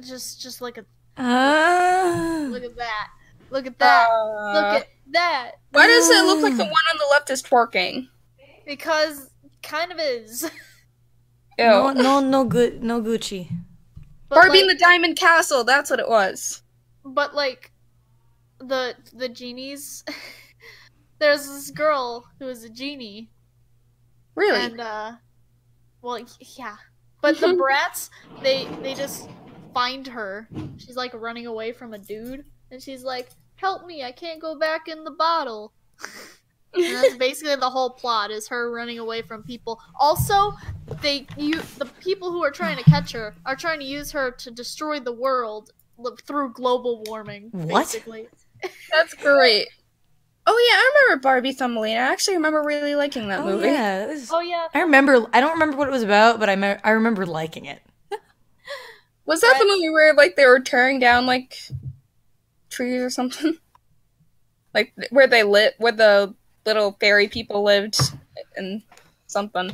Just look at that. Look at that. Look at that. Look at that. Why does it look like the one on the left is twerking? Because kind of is. Ew. No Gucci. But Barbie in the Diamond Castle, that's what it was. But like the genies there's this girl who is a genie. Really? And well, yeah. But the brats, they just find her. She's like running away from a dude, and she's like, "Help me! I can't go back in the bottle." And that's basically the whole plot, is her running away from people. Also, the people who are trying to catch her are trying to use her to destroy the world through global warming. What? Basically. That's great. Oh yeah, I remember Barbie Thumbelina. I actually remember really liking that movie. Yeah. Oh yeah. I remember. I don't remember what it was about, but I remember liking it. Was that the movie where like they were tearing down like trees or something? Like where the little fairy people lived and something.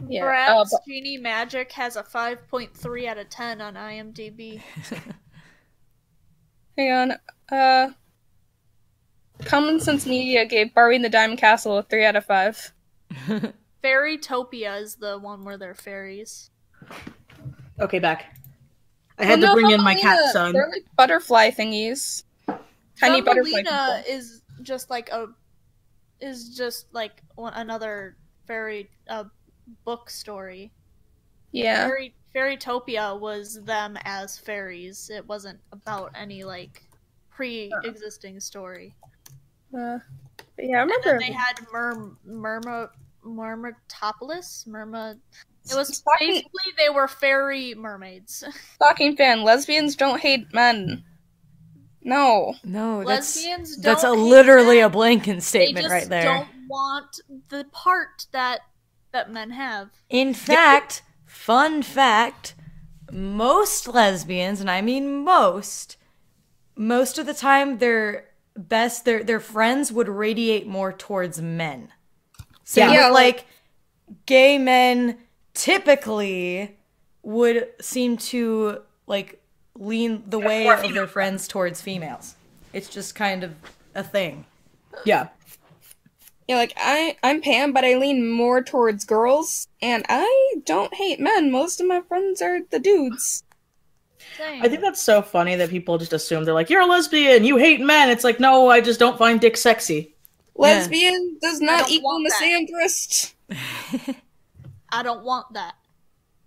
Yeah. Bratz Genie Magic has a 5.3 out of 10 on IMDb. Hang on. Common Sense Media gave Barbie and the Diamond Castle a 3 out of 5. Fairytopia is the one where they're fairies. Okay, back. I had to bring in my cat son. They're like butterfly thingies. Tiny butterfly people. is just like another fairy book story. Yeah. Fairytopia was them as fairies. It wasn't about any like pre-existing story. Yeah, I remember. And then they had Mermatopolis. It was basically they were fairy mermaids. Stalking fan. Lesbians don't hate men. No, lesbians that's don't literally hate a blanket statement right there. They just don't want the part that men have. In fact, fun fact, most lesbians, and I mean most of the time their friends would radiate more towards men. So like gay men typically would seem to like lean the way of their friends towards females. It's just kind of a thing. Yeah. Yeah, like I'm Pam, but I lean more towards girls, and I don't hate men. Most of my friends are the dudes. Same. I think that's so funny that people just assume they're like, you're a lesbian, you hate men. It's like, no, I just don't find dick sexy. Lesbian does not equal misandrist. I don't want that.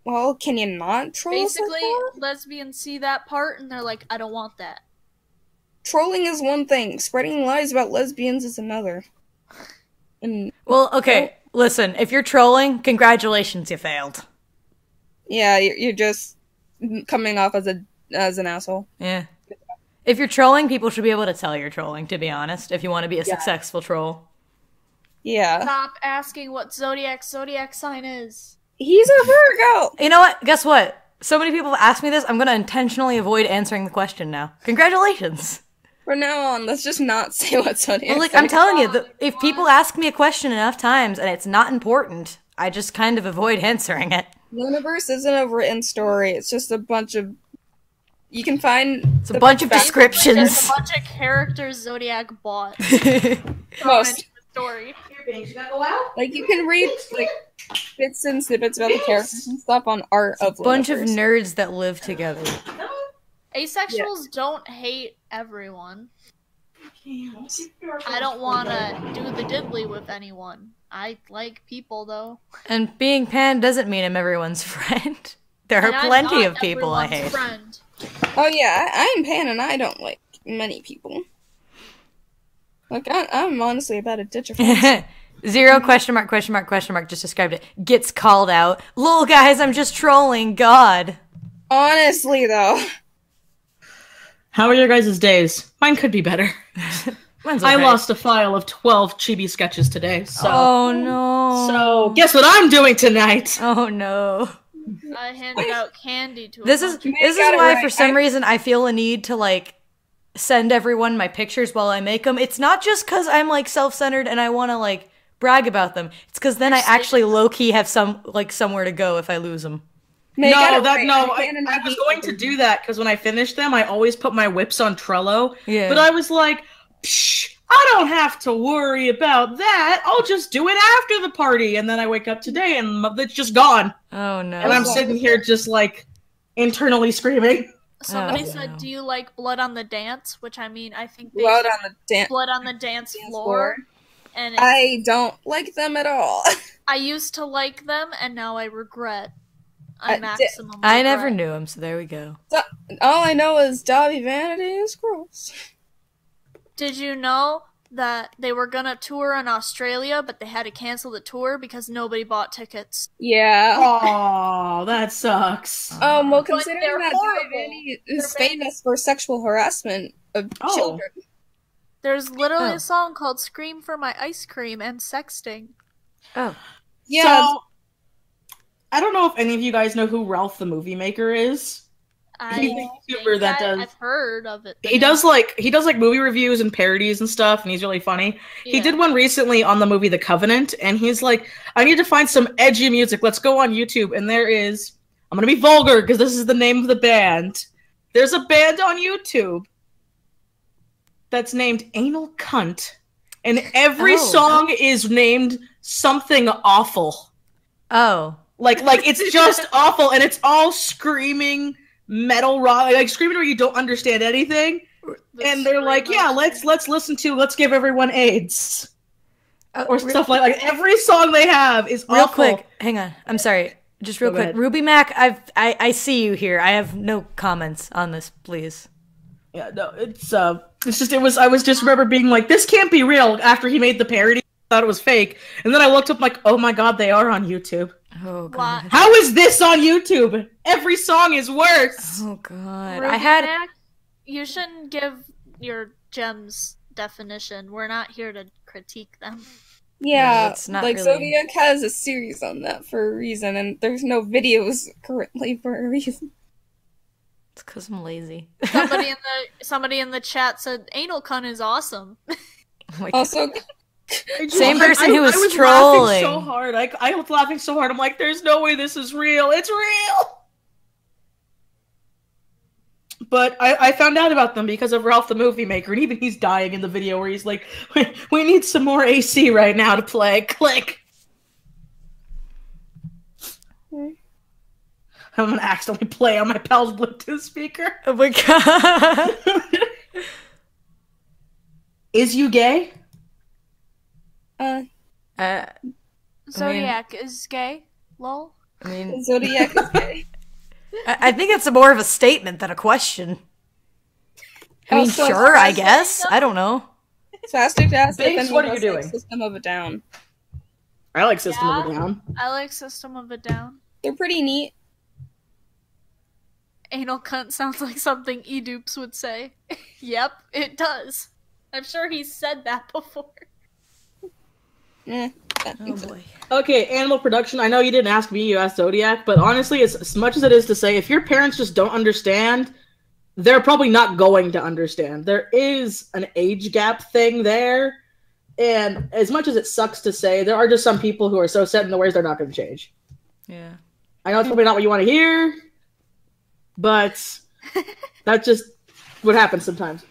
Well, can you not troll? Basically, lesbians see that part and they're like, I don't want that. Trolling is one thing. Spreading lies about lesbians is another. And well, okay, listen, if you're trolling, congratulations, you failed. Yeah, you're just coming off as an asshole. Yeah. If you're trolling, people should be able to tell you're trolling, to be honest, if you want to be a successful troll. Yeah. Stop asking what zodiac sign is. He's a Virgo! You know what? Guess what? So many people have asked me this, I'm going to intentionally avoid answering the question now. Congratulations! From now on, let's just not say what zodiac. Well, like, I'm telling you, if people ask me a question enough times and it's not important, I just kind of avoid answering it. The universe isn't a written story. It's just a bunch of... You can find... It's a bunch of descriptions. There's a bunch of characters Zodiac bought. Most. Story. Like, you can read, like, bits and snippets about the characters and stuff on art of bunch of nerds that live together. Asexuals don't hate everyone. I don't want to do the diddly with anyone. I like people, though. And being pan doesn't mean I'm everyone's friend. There are plenty of people I hate. Friend. Oh yeah, I'm pan and I don't like many people. Like, I'm honestly about to ditch a friend. Zero question mark just described it. Gets called out. Lol, guys, I'm just trolling. God. Honestly, though. How are your guys' days? Mine could be better. Mine's okay. I lost a file of 12 chibi sketches today, so... Oh, no. So, guess what I'm doing tonight? Oh, no. I handed out candy to This is why, for some reason, I feel a need to, like, send everyone my pictures while I make them. It's not just because I'm, like, self-centered and I want to, like, brag about them. It's because then I actually low-key have somewhere to go if I lose them. I was going to do that because when I finish them, I always put my whips on Trello. Yeah. But I was like, psh, I don't have to worry about that. I'll just do it after the party. And then I wake up today and it's just gone. Oh, no. And I'm sitting here just, like, internally screaming. Somebody said, do you like Blood on the Dance? Which, I mean, I think they Blood on the Dance floor. And I don't like them at all. I used to like them, and now I regret. maximum. I never knew him, so there we go. All I know is Dobby Vanity is gross. Did you know that they were gonna tour in Australia, but they had to cancel the tour because nobody bought tickets? Yeah. Oh, that sucks. Well, considering they're that horrible. Dobby Vanity is famous for sexual harassment of children. There's literally a song called "Scream for My Ice Cream" and sexting. Oh. Yeah. So, I don't know if any of you guys know who Ralph the Movie Maker is. He's a YouTuber that does. I've heard of it. He does like movie reviews and parodies and stuff, and he's really funny. Yeah. He did one recently on the movie The Covenant, and he's like, I need to find some edgy music. Let's go on YouTube. And there is, I'm gonna be vulgar because this is the name of the band. There's a band on YouTube that's named Anal Cunt, and every song is named something awful. Oh. Like it's just awful, and it's all screaming metal rock, like screaming where you don't understand anything. And they're like, yeah, let's give everyone AIDS. Or stuff like every song they have is real awful. Quick, hang on. I'm sorry. Just real quick. Ruby Mac, I see you here. I have no comments on this, please. Yeah, no, I was just remember being like, this can't be real after he made the parody. I thought it was fake. And then I looked up like, oh my god, they are on YouTube. Oh god. How is this on YouTube? Every song is worse. Oh god. Ruby Mac, you shouldn't give your gems definition. We're not here to critique them. Yeah, no, it's not like really... Zodiac has a series on that for a reason, and there's no videos currently for a reason. It's because I'm lazy. Somebody in the chat said anal cunt is awesome. Oh also, same person who was trolling. Laughing so hard. I was laughing so hard. I'm like, there's no way this is real. It's real. But I found out about them because of Ralph the Movie Maker, and even he's dying in the video where he's like, we need some more AC right now to play. Click. I'm gonna accidentally play on my pal's Bluetooth speaker. Oh my god. Is you gay? Zodiac is gay. Lol. I mean, Zodiac is gay. I think it's more of a statement than a question. I mean, sure, I guess. I don't know. Banks, what are you doing? System of a Down. I like System of a Down. I like System of a Down. They're pretty neat. Anal cunt sounds like something Edoops would say. Yep, it does. I'm sure he's said that before. Oh boy. Okay, animal production. I know you didn't ask me, you asked Zodiac, but honestly, as much as it is to say, if your parents just don't understand, they're probably not going to understand. There is an age gap thing there, and as much as it sucks to say, there are just some people who are so set in their ways they're not going to change. Yeah. I know it's probably not what you want to hear, but that's just what happens sometimes.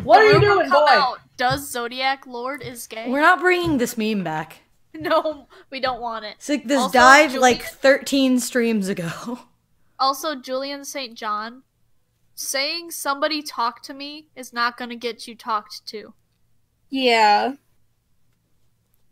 What are you doing, boy? Does ZodiacLord is gay? We're not bringing this meme back. No, we don't want it. It's like this died like 13 streams ago. Also, Julian St. John, saying somebody talk to me is not going to get you talked to. Yeah.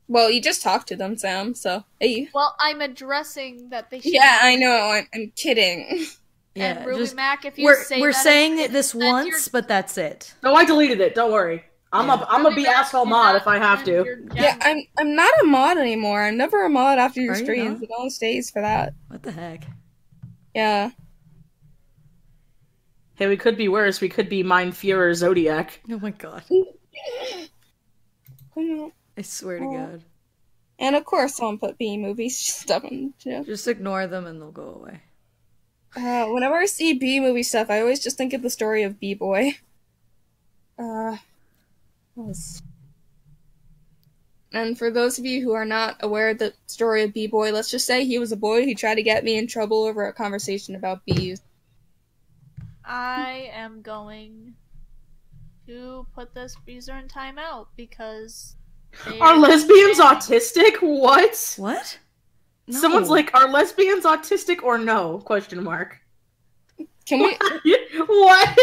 Well, you just talked to them, Sam, so... Hey. Well, I'm addressing that they should... Yeah, I know, I'm kidding. Yeah, and Ruby Mac, if you say we're that saying it this once, but that's it. No, I deleted it. Don't worry. I'm a be asshole mod if I have to. Yeah, I'm not a mod anymore. I'm never a mod after your streams. It only stays for that. What the heck? Yeah. Hey, we could be worse. We could be Mind Fuhrer Zodiac. Oh my god. I swear to God. And of course, someone put B movies stuff on. Yeah. Just ignore them and they'll go away. Whenever I see B movie stuff, I always just think of the story of B-Boy. And for those of you who are not aware of the story of B-Boy, let's just say he was a boy who tried to get me in trouble over a conversation about bees. I am going to put this user in timeout because... Are lesbians autistic? What? What? No. Someone's like, are lesbians autistic or no? Question mark. Can we... What?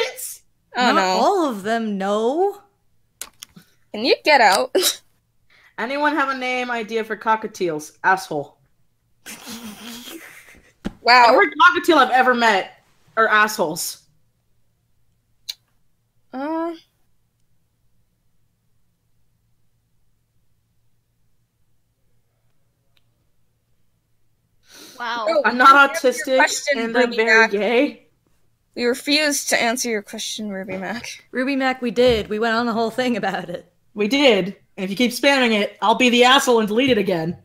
Oh, not all of them, no. Can you get out? Anyone have a name idea for cockatiels? Asshole. Wow. Every cockatiel I've ever met are assholes. Wow. Oh, I'm not answer your autistic, question, and I'm Ruby very Mac. gay. We refused to answer your question, Ruby Mac. Ruby Mac, we did. We went on the whole thing about it. We did. And if you keep spamming it, I'll be the asshole and delete it again.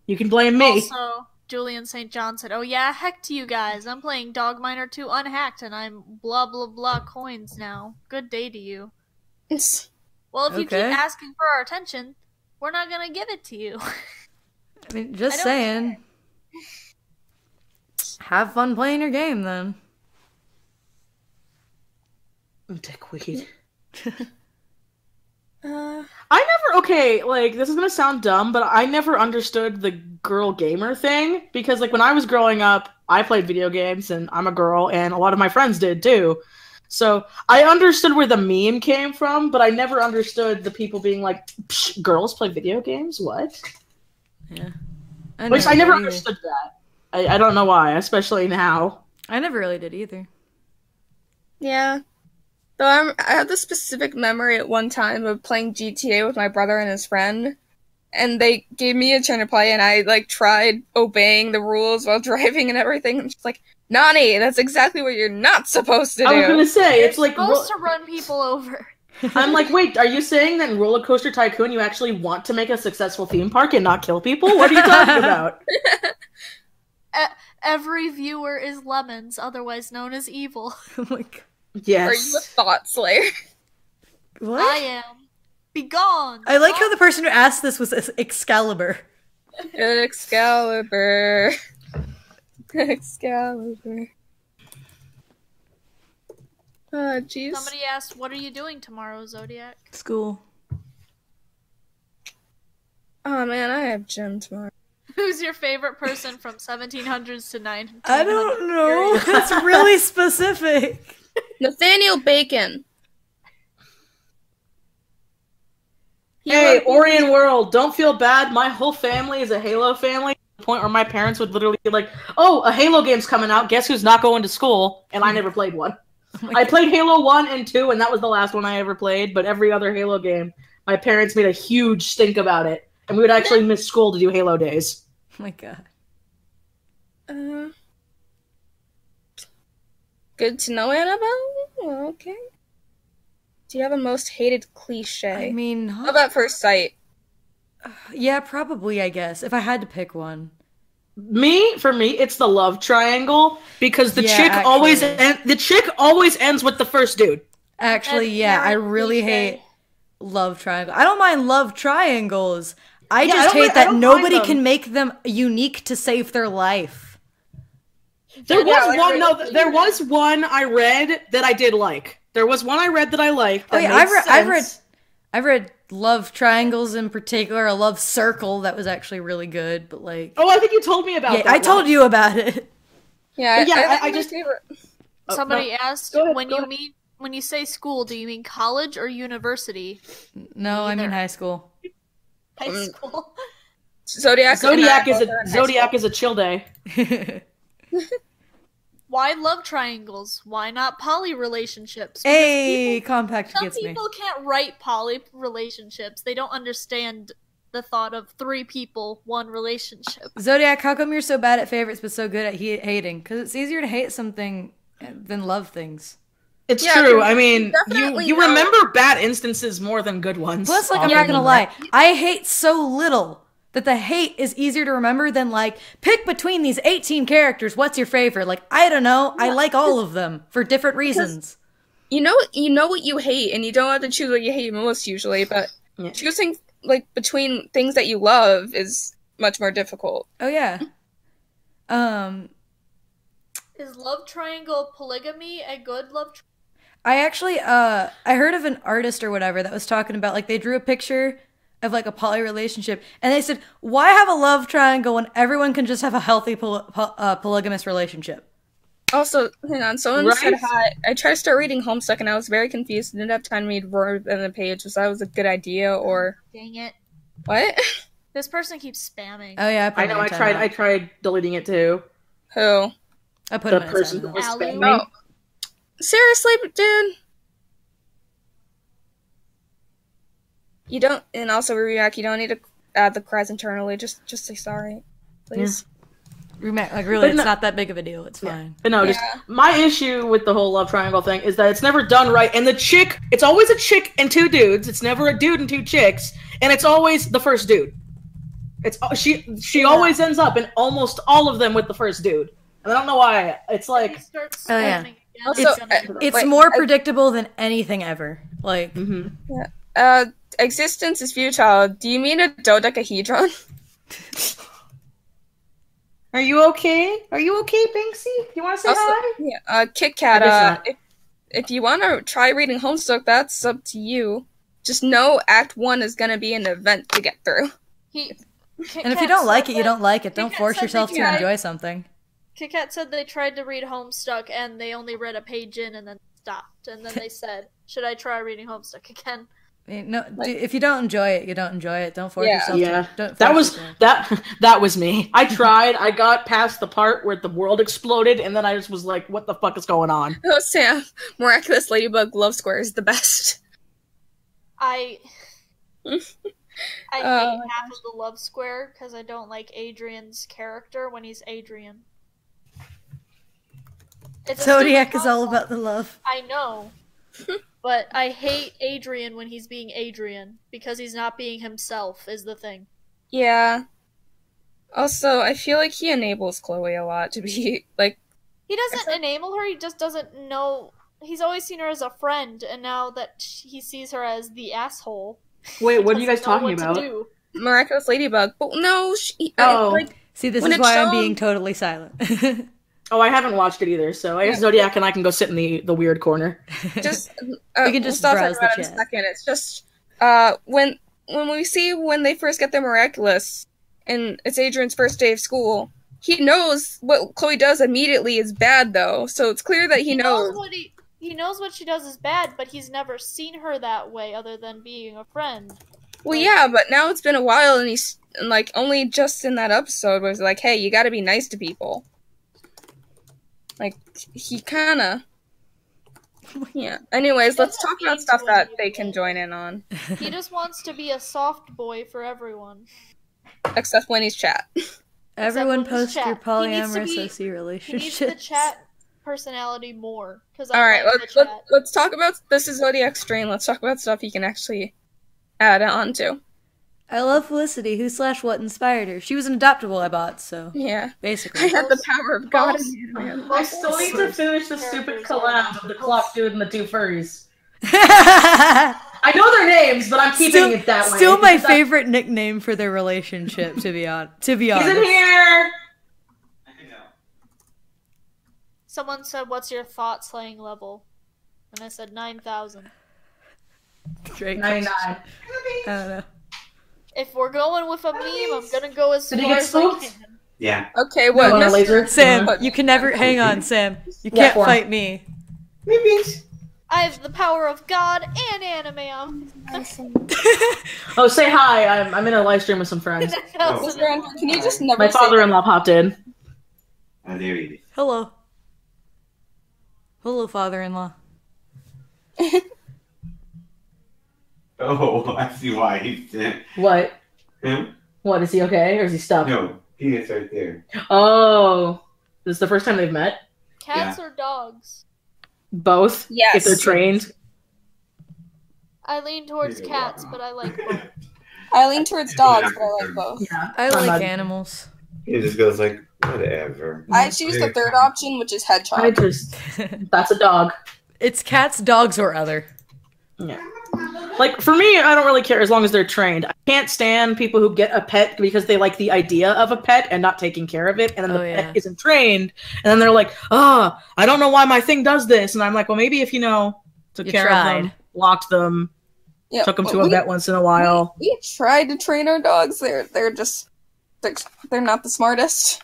You can blame me. Also, Julian St. John said, "Oh yeah, heck to you guys. I'm playing Dog Miner 2 unhacked, and I'm blah blah blah coins now. Good day to you." Well, if you keep Okay. asking for our attention, we're not gonna give it to you. I mean, just I don't saying. Have fun playing your game, then. Dickweed. Uh, Okay, like, this is gonna sound dumb, but I never understood the girl gamer thing, because, like, when I was growing up, I played video games, and I'm a girl, and a lot of my friends did, too. So, I understood where the meme came from, but I never understood the people being like, Psh, girls play video games? What? Yeah. Which I never understood that. I don't know why, especially now. I never really did either. yeah. Though I have this specific memory at one time of playing GTA with my brother and his friend, and they gave me a turn to play, and I, like, tried obeying the rules while driving and everything, and she's like, Nani, that's exactly what you're not supposed to do. I was gonna say, it's You're like... supposed to run people over. I'm like, wait, are you saying that in Roller Coaster Tycoon you actually want to make a successful theme park and not kill people? What are you talking about? Every viewer is Lemons, otherwise known as evil. Oh my god. Are you a Yes. thought slayer? What? I am. Begone! I like how the person who asked this was Excalibur. Excalibur. Excalibur. Jeez. Somebody asked, "What are you doing tomorrow, Zodiac?" School. Oh man, I have gym tomorrow. Who's your favorite person from 1700s to 1900s? I don't know. That's really specific. Nathaniel Bacon. Hey, Orion World, don't feel bad. My whole family is a Halo family. To the point where my parents would literally be like, oh, a Halo game's coming out. Guess who's not going to school? And I never played one. I played Halo 1 and 2, and that was the last one I ever played. But every other Halo game, my parents made a huge stink about it. And we would actually miss school to do Halo days. Oh my god. Good to know, Annabelle. Okay. Do you have a most hated cliche? I mean, How about first sight? yeah, probably, I guess. If I had to pick one. For me, it's the love triangle because the Yeah, chick actually. always ends with the first dude. Actually, That's yeah, I very really cliche. hate love triangle. I don't mind love triangles. I Yeah, just I hate that don't mind nobody them. can make them unique to save their life. There Yeah, was like, one. No, really- there was one I read that I did like. There was one I read that I liked. Oh That yeah, made sense. I've read love triangles in particular, a love circle that was actually really good, but like Oh, I think you told me about yeah, that. I told you about it. Yeah, Yeah, I I just- favorite. Oh, Somebody no. asked, Go ahead, when go you ahead. mean when you say school, do you mean college or university? No, I mean Neither. high school. High school. Zodiac. Zodiac and I is both are in high Zodiac school. is a chill day. Why love triangles? Why not poly relationships? Because Hey, compact some gets me. people can't write poly relationships. They don't understand the thought of 3 people, 1 relationship. Zodiac, how come you're so bad at favorites but so good at hating? Because it's easier to hate something than love things. It's Yeah, true. 'cause I mean, definitely you know- remember bad instances more than good ones. Plus, like, I'm often. not gonna lie, I hate so little that the hate is easier to remember than like pick between these 18 characters. What's your favorite? Like, I don't know. I like all of them for different reasons. You know what you hate, and you don't have to choose what you hate most usually, but Yeah. choosing like between things that you love is much more difficult. Oh yeah. Is love triangle polygamy a good love triangle? I actually I heard of an artist or whatever that was talking about like they drew a picture of like a poly relationship and they said, why have a love triangle when everyone can just have a healthy polygamous relationship? Also, hang on, someone Right? said hi. I tried to start reading Homestuck and I was very confused. Didn't have time to read more than the page. Was that was a good idea or Dang it. what? This person keeps spamming. Oh yeah, I know. I tried deleting it too. Who? I put The him in person who Sentinel. was Alu. spamming. Oh. Seriously, dude? You don't, and also Ruyak, you don't need to add the cries internally. Just say sorry, please. Like really, But it's no- not that big of a deal. It's fine. But no, just Yeah. my issue with the whole love triangle thing is that it's never done right. And the chick, it's always a chick and two dudes. It's never a dude and two chicks, and it's always the first dude. It's she always ends up in almost all of them with the first dude. And I don't know why. It's like He starts Oh, yeah. spamming again, Also, it's gonna- It's Wait, more predictable than anything ever. Like, Existence is futile. Do you mean a dodecahedron? Are you okay? Are you okay, Banksy? You want to say Also, hi? yeah, Kit Kat, I guess not. if you want to try reading Homestuck, that's up to you. Just know Act 1 is going to be an event to get through. and if you don't like it, you don't like it. Don't Kit Kat force said yourself they to tried- enjoy something. Kit Kat said they tried to read Homestuck and they only read a page in and then stopped. And then they said, "Should I try reading Homestuck again?" No, if you don't enjoy it, you don't enjoy it. Don't force Yeah. yourself. Yeah, Don't that force was yourself. that was me. I tried. I got past the part where the world exploded, and then I just was like, "What the fuck is going on?" Oh, Sam, Miraculous Ladybug Love Square is the best. I Oh, hate my half of the love square because I don't like Adrian's character when he's Adrian. It's a Zodiac stupid is all concept, about the love. I know. But I hate Adrian when he's being Adrian because he's not being himself is the thing. Yeah. Also, I feel like he enables Chloe a lot to be, like, He doesn't enable her, he just doesn't know. He's always seen her as a friend, and now that he sees her as the asshole. Wait, he what are you guys doesn't know talking what to about? do. Miraculous Ladybug. But no, Oh. See, this When is it's why I'm shown- being totally silent. Oh, I haven't watched it either, so I guess Zodiac and I can go sit in the weird corner. just We can just we'll stop browse talking about the it in a chat. second. It's just when we see when they first get their miraculous and it's Adrian's first day of school, he knows what Chloe does immediately is bad though, so it's clear that he knows. He knows what she does is bad, but he's never seen her that way other than being a friend. Well, yeah, but now it's been a while and he's like only just in that episode was like, hey, you gotta be nice to people. Like he kinda yeah. Anyways, let's doesn't talk about mean stuff to that any they of can it. join in on. He just wants to be a soft boy for everyone. Except when he's chat. Everyone Except with his post your chat. He needs to polyamorous be- OC He relationships. needs the chat personality more. Because Alright, like the chat. let's talk about this is Zodiac Strain. Let's talk about stuff he can actually add on to. I love Felicity. Who / what inspired her? She was an adoptable I bought, so Yeah. basically. I had the power of God Most- in me, man. I still need to finish the stupid collab of the clock dude and the two furries. I know their names, but I'm keeping it that way. Still my because favorite nickname for their relationship, to be honest. He's in here! Someone said, "What's your thought slaying level?" And I said 9,000. Drake. 99. I don't know. If we're going with a meme, I'm gonna go as Did he far get as I spooked? can. Yeah. Okay, what? Want a Mr. laser? Sam, But- you can never hang on, Sam. You Yeah, can't four. fight me. I have the power of God and anime. Oh, say hi. I'm in a live stream with some friends. Mr. Andrew, can you just never My say father-in-law popped in. Oh, there he is. Hello. Hello, father-in-law. Oh, I see why he's dead. What? Him? What, is he okay, or is he stuck? No, he is right there. Oh. This is the first time they've met? Cats or dogs? Both? Yes. If they're trained? I lean towards cats, but I like both. I lean towards dogs, but I like both. Yeah. I I'm like not- animals. He just goes like, whatever. I choose the third option, which is hedgehog. I just... That's a dog. It's cats, dogs, or other. Yeah. Like, for me, I don't really care as long as they're trained. I can't stand people who get a pet because they like the idea of a pet and not taking care of it, and then the pet isn't trained, and then they're like, oh, I don't know why my thing does this, and I'm like, well, maybe if took You care of tried. them, locked them, Yeah, took them but to a vet once in a while. We tried to train our dogs. They're just they're not the smartest.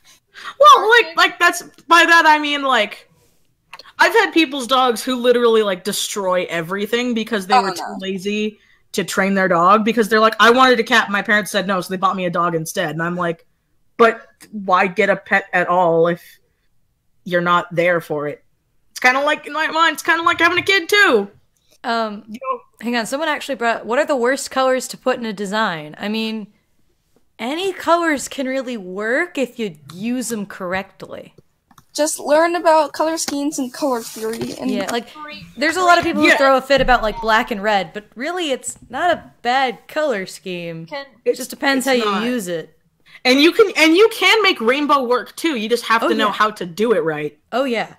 Well, like that's by that I mean like I've had people's dogs who literally like destroy everything because they were too lazy to train their dog because they're like, I wanted a cat, my parents said no, so they bought me a dog instead. And I'm like, but why get a pet at all if you're not there for it. It's kind of like, in my mind, it's kind of like having a kid too. Hang on. Someone actually brought, what are the worst colors to put in a design? I mean, any colors can really work if you use them correctly. Just learn about color schemes and color theory. And yeah, like, there's a lot of people who throw a fit about, like, black and red, but really it's not a bad color scheme. It just depends how you use it. And you can make rainbow work, too. You just have to know how to do it right. Oh, yeah.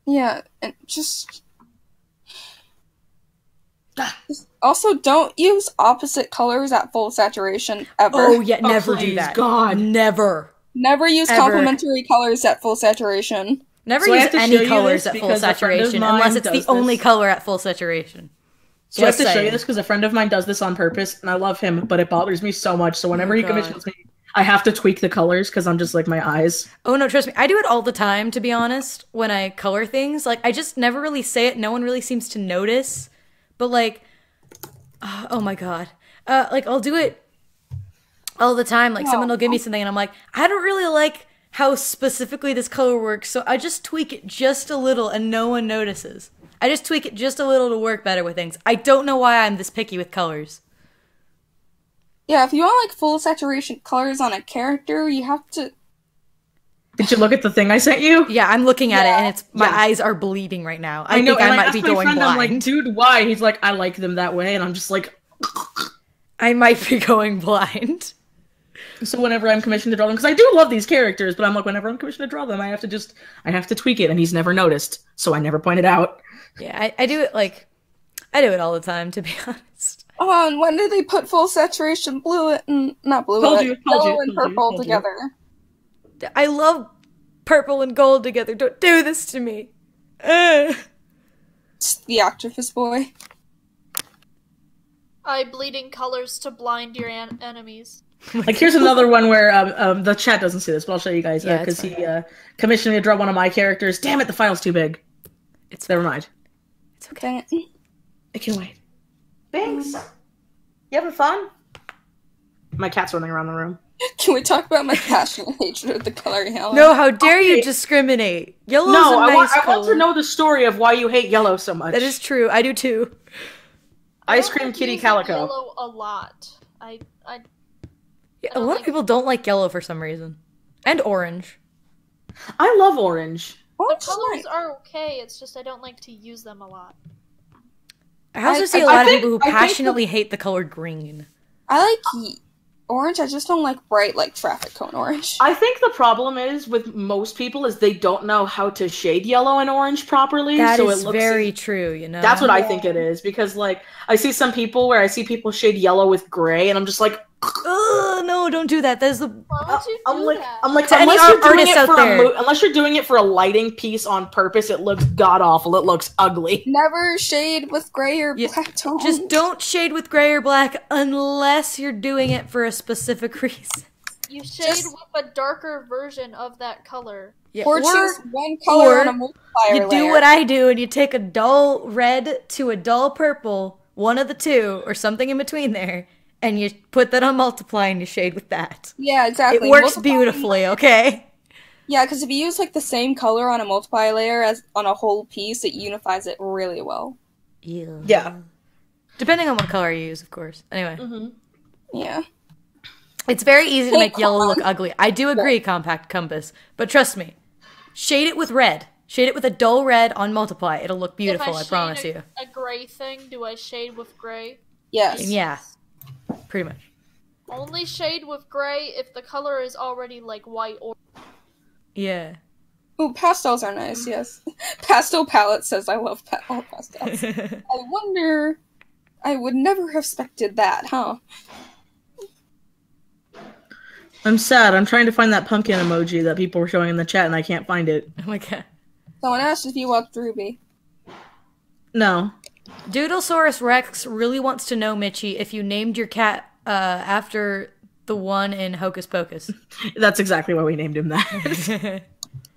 Yeah, and just... Also, don't use opposite colors at full saturation, ever. Oh, yeah, never do that. God. Never. Never use complementary colors at full saturation. Never use any colors at full saturation, unless it's the only color at full saturation. So I have to show you this because a friend of mine does this on purpose, and I love him, but it bothers me so much. So whenever he commissions me, I have to tweak the colors because I'm just like, my eyes. Oh, no, trust me. I do it all the time, to be honest, when I color things. Like, I just never really say it. No one really seems to notice. But, like, oh my god. Like, I'll do it all the time. Like, someone will give me something, and I'm like, I don't really like how specifically this color works, so I just tweak it just a little, and no one notices. I just tweak it just a little to work better with things. I don't know why I'm this picky with colors. Yeah, if you want, like, full saturation colors on a character, you have to... Did you look at the thing I sent you? Yeah, I'm looking at it, and it's my eyes are bleeding right now. I think I might be going blind. I'm like, dude, why? He's like, I like them that way, and I'm just like... I might be going blind. So whenever I'm commissioned to draw them, because I do love these characters, but I'm like, whenever I'm commissioned to draw them, I have to tweak it, and he's never noticed, so I never point it out. Yeah, I do it, like, I do it all the time, to be honest. Oh, and when did they put full saturation yellow and purple together? I love purple and gold together. Don't do this to me. It's the octopus boy. I bleed in colors to blind your enemies. Like, here's another one where the chat doesn't see this, but I'll show you guys because he commissioned me to draw one of my characters. Damn it, the file's too big. Never mind. It's okay. I can wait. Thanks. You having fun? My cat's running around the room. Can we talk about my passionate hatred of the color yellow? No, how dare you discriminate? Yellow's a nice color. I want to know the story of why you hate yellow so much. That is true. I do too. Ice cream kitty calico. Yellow a lot. A lot of people don't like yellow for some reason. And orange. I love orange. The colors are okay, it's just I don't like to use them a lot. I also see a lot of people who passionately hate the color green. I like orange, I just don't like bright, like, traffic cone orange. I think the problem is, with most people, is they don't know how to shade yellow and orange properly. That is very true, you know? That's what I think it is, because, like, I see some people where I see people shade yellow with gray, and I'm just like, ugh, no, don't do that. That's the... Why would you do that? I'm like, to unless you're doing it for a lighting piece on purpose, it looks god-awful. It looks ugly. Never shade with gray or black tones. Just don't shade with gray or black unless you're doing it for a specific reason. You shade with a darker version of that color. Yeah. Or choose one color on a multiplier you do what I do and you take a dull red to a dull purple, one of the two, or something in between there, and you put that on multiply and you shade with that. Yeah, exactly. It works beautifully, okay? Yeah, because if you use, like, the same color on a multiply layer as on a whole piece, it unifies it really well. Yeah. Depending on what color you use, of course. Anyway. Mm-hmm. Yeah. It's very easy to make yellow look ugly. I do agree, Compact Compass. But trust me, shade it with red. Shade it with a dull red on multiply. It'll look beautiful, I promise you. A gray thing, do I shade with gray? Yes. Yeah. Pretty much. Only shade with gray if the color is already, like, white or... Yeah. Ooh, pastels are nice, yes. Pastel Palette says I love all pastels. I wonder... I would never have expected that, huh? I'm sad. I'm trying to find that pumpkin emoji that people were showing in the chat, and I can't find it. Oh my god. Someone asked if you watched Ruby. No. Doodlesaurus Rex really wants to know, Mitchie, if you named your cat after the one in Hocus Pocus. That's exactly why we named him that.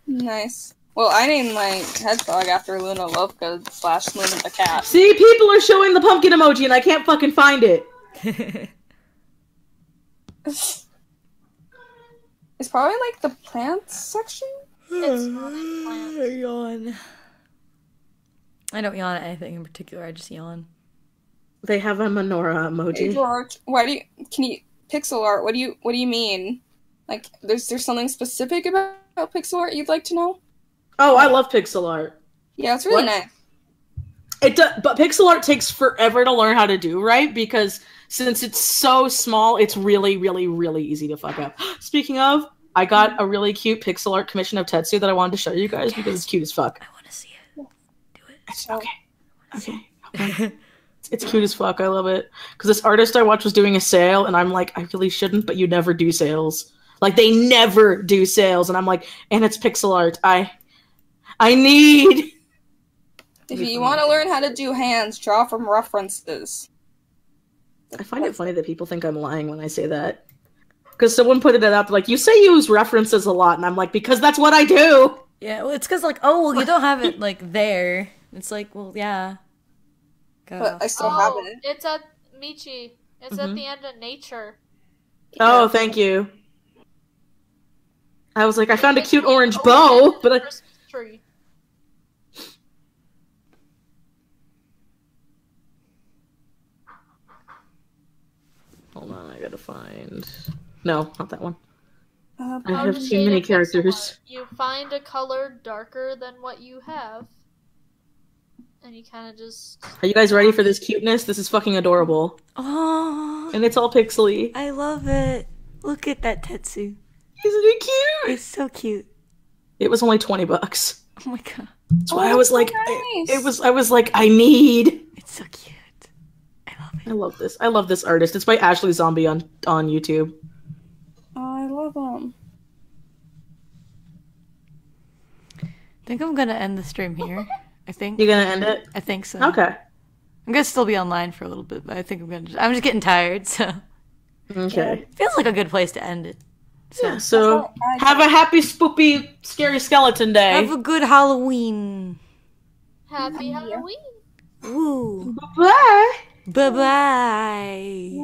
Nice. Well, I named my hedgehog after Luna Lovegood / Luna the cat. See, people are showing the pumpkin emoji and I can't fucking find it. It's probably like the plants section? It's not in I don't yawn at anything in particular. I just yawn. They have a menorah emoji. Hey George, pixel art? What do you mean? Like, there's something specific about pixel art you'd like to know? Oh, I love pixel art. Yeah, it's really What? nice. It does, but pixel art takes forever to learn how to do, right? Because since it's so small, it's really, really, really easy to fuck up. Speaking of, I got a really cute pixel art commission of Tetsu that I wanted to show you guys because it's cute as fuck. I want to see it. Do it. It's, okay. It's cute as fuck. I love it. Because this artist I watched was doing a sale, and I'm like, I really shouldn't, but you never do sales. Like, they never do sales, and I'm like, and it's pixel art. I need... If you want to learn how to do hands, draw from references. I find it funny that people think I'm lying when I say that. Because someone put it up, like, you say you use references a lot, and I'm like, because that's what I do! Yeah, well, it's because, like, oh, well, you don't have it, like, there. It's like, well, yeah. But I still have it. It's at Michi. It's at the end of nature. Oh, thank you. I was like, I found a cute orange bow, but I... Christmas tree. Hold on, I gotta find... No, not that one. I How have to too shade many a pixel characters. art. You find a color darker than what you have. And you kind of just... Are you guys ready for this cuteness? This is fucking adorable. Oh, And it's all pixely. I love it. Look at that Tetsu. Isn't it cute? It's so cute. It was only $20. Oh my god. That's why I was so like, nice. I was like, I need. It's so cute. I love it. I love this. I love this artist. It's by Ashley Zombie on YouTube. Oh, I love them. I think I'm gonna end the stream here. I think. You gonna end it? I think so. Okay. I'm gonna still be online for a little bit, but I think I'm just getting tired, so. Okay. Feels like a good place to end it. So, Yeah, so have a happy, spoopy, scary skeleton day. have a good Halloween. Happy Halloween! Woo. Bye. Bye-bye.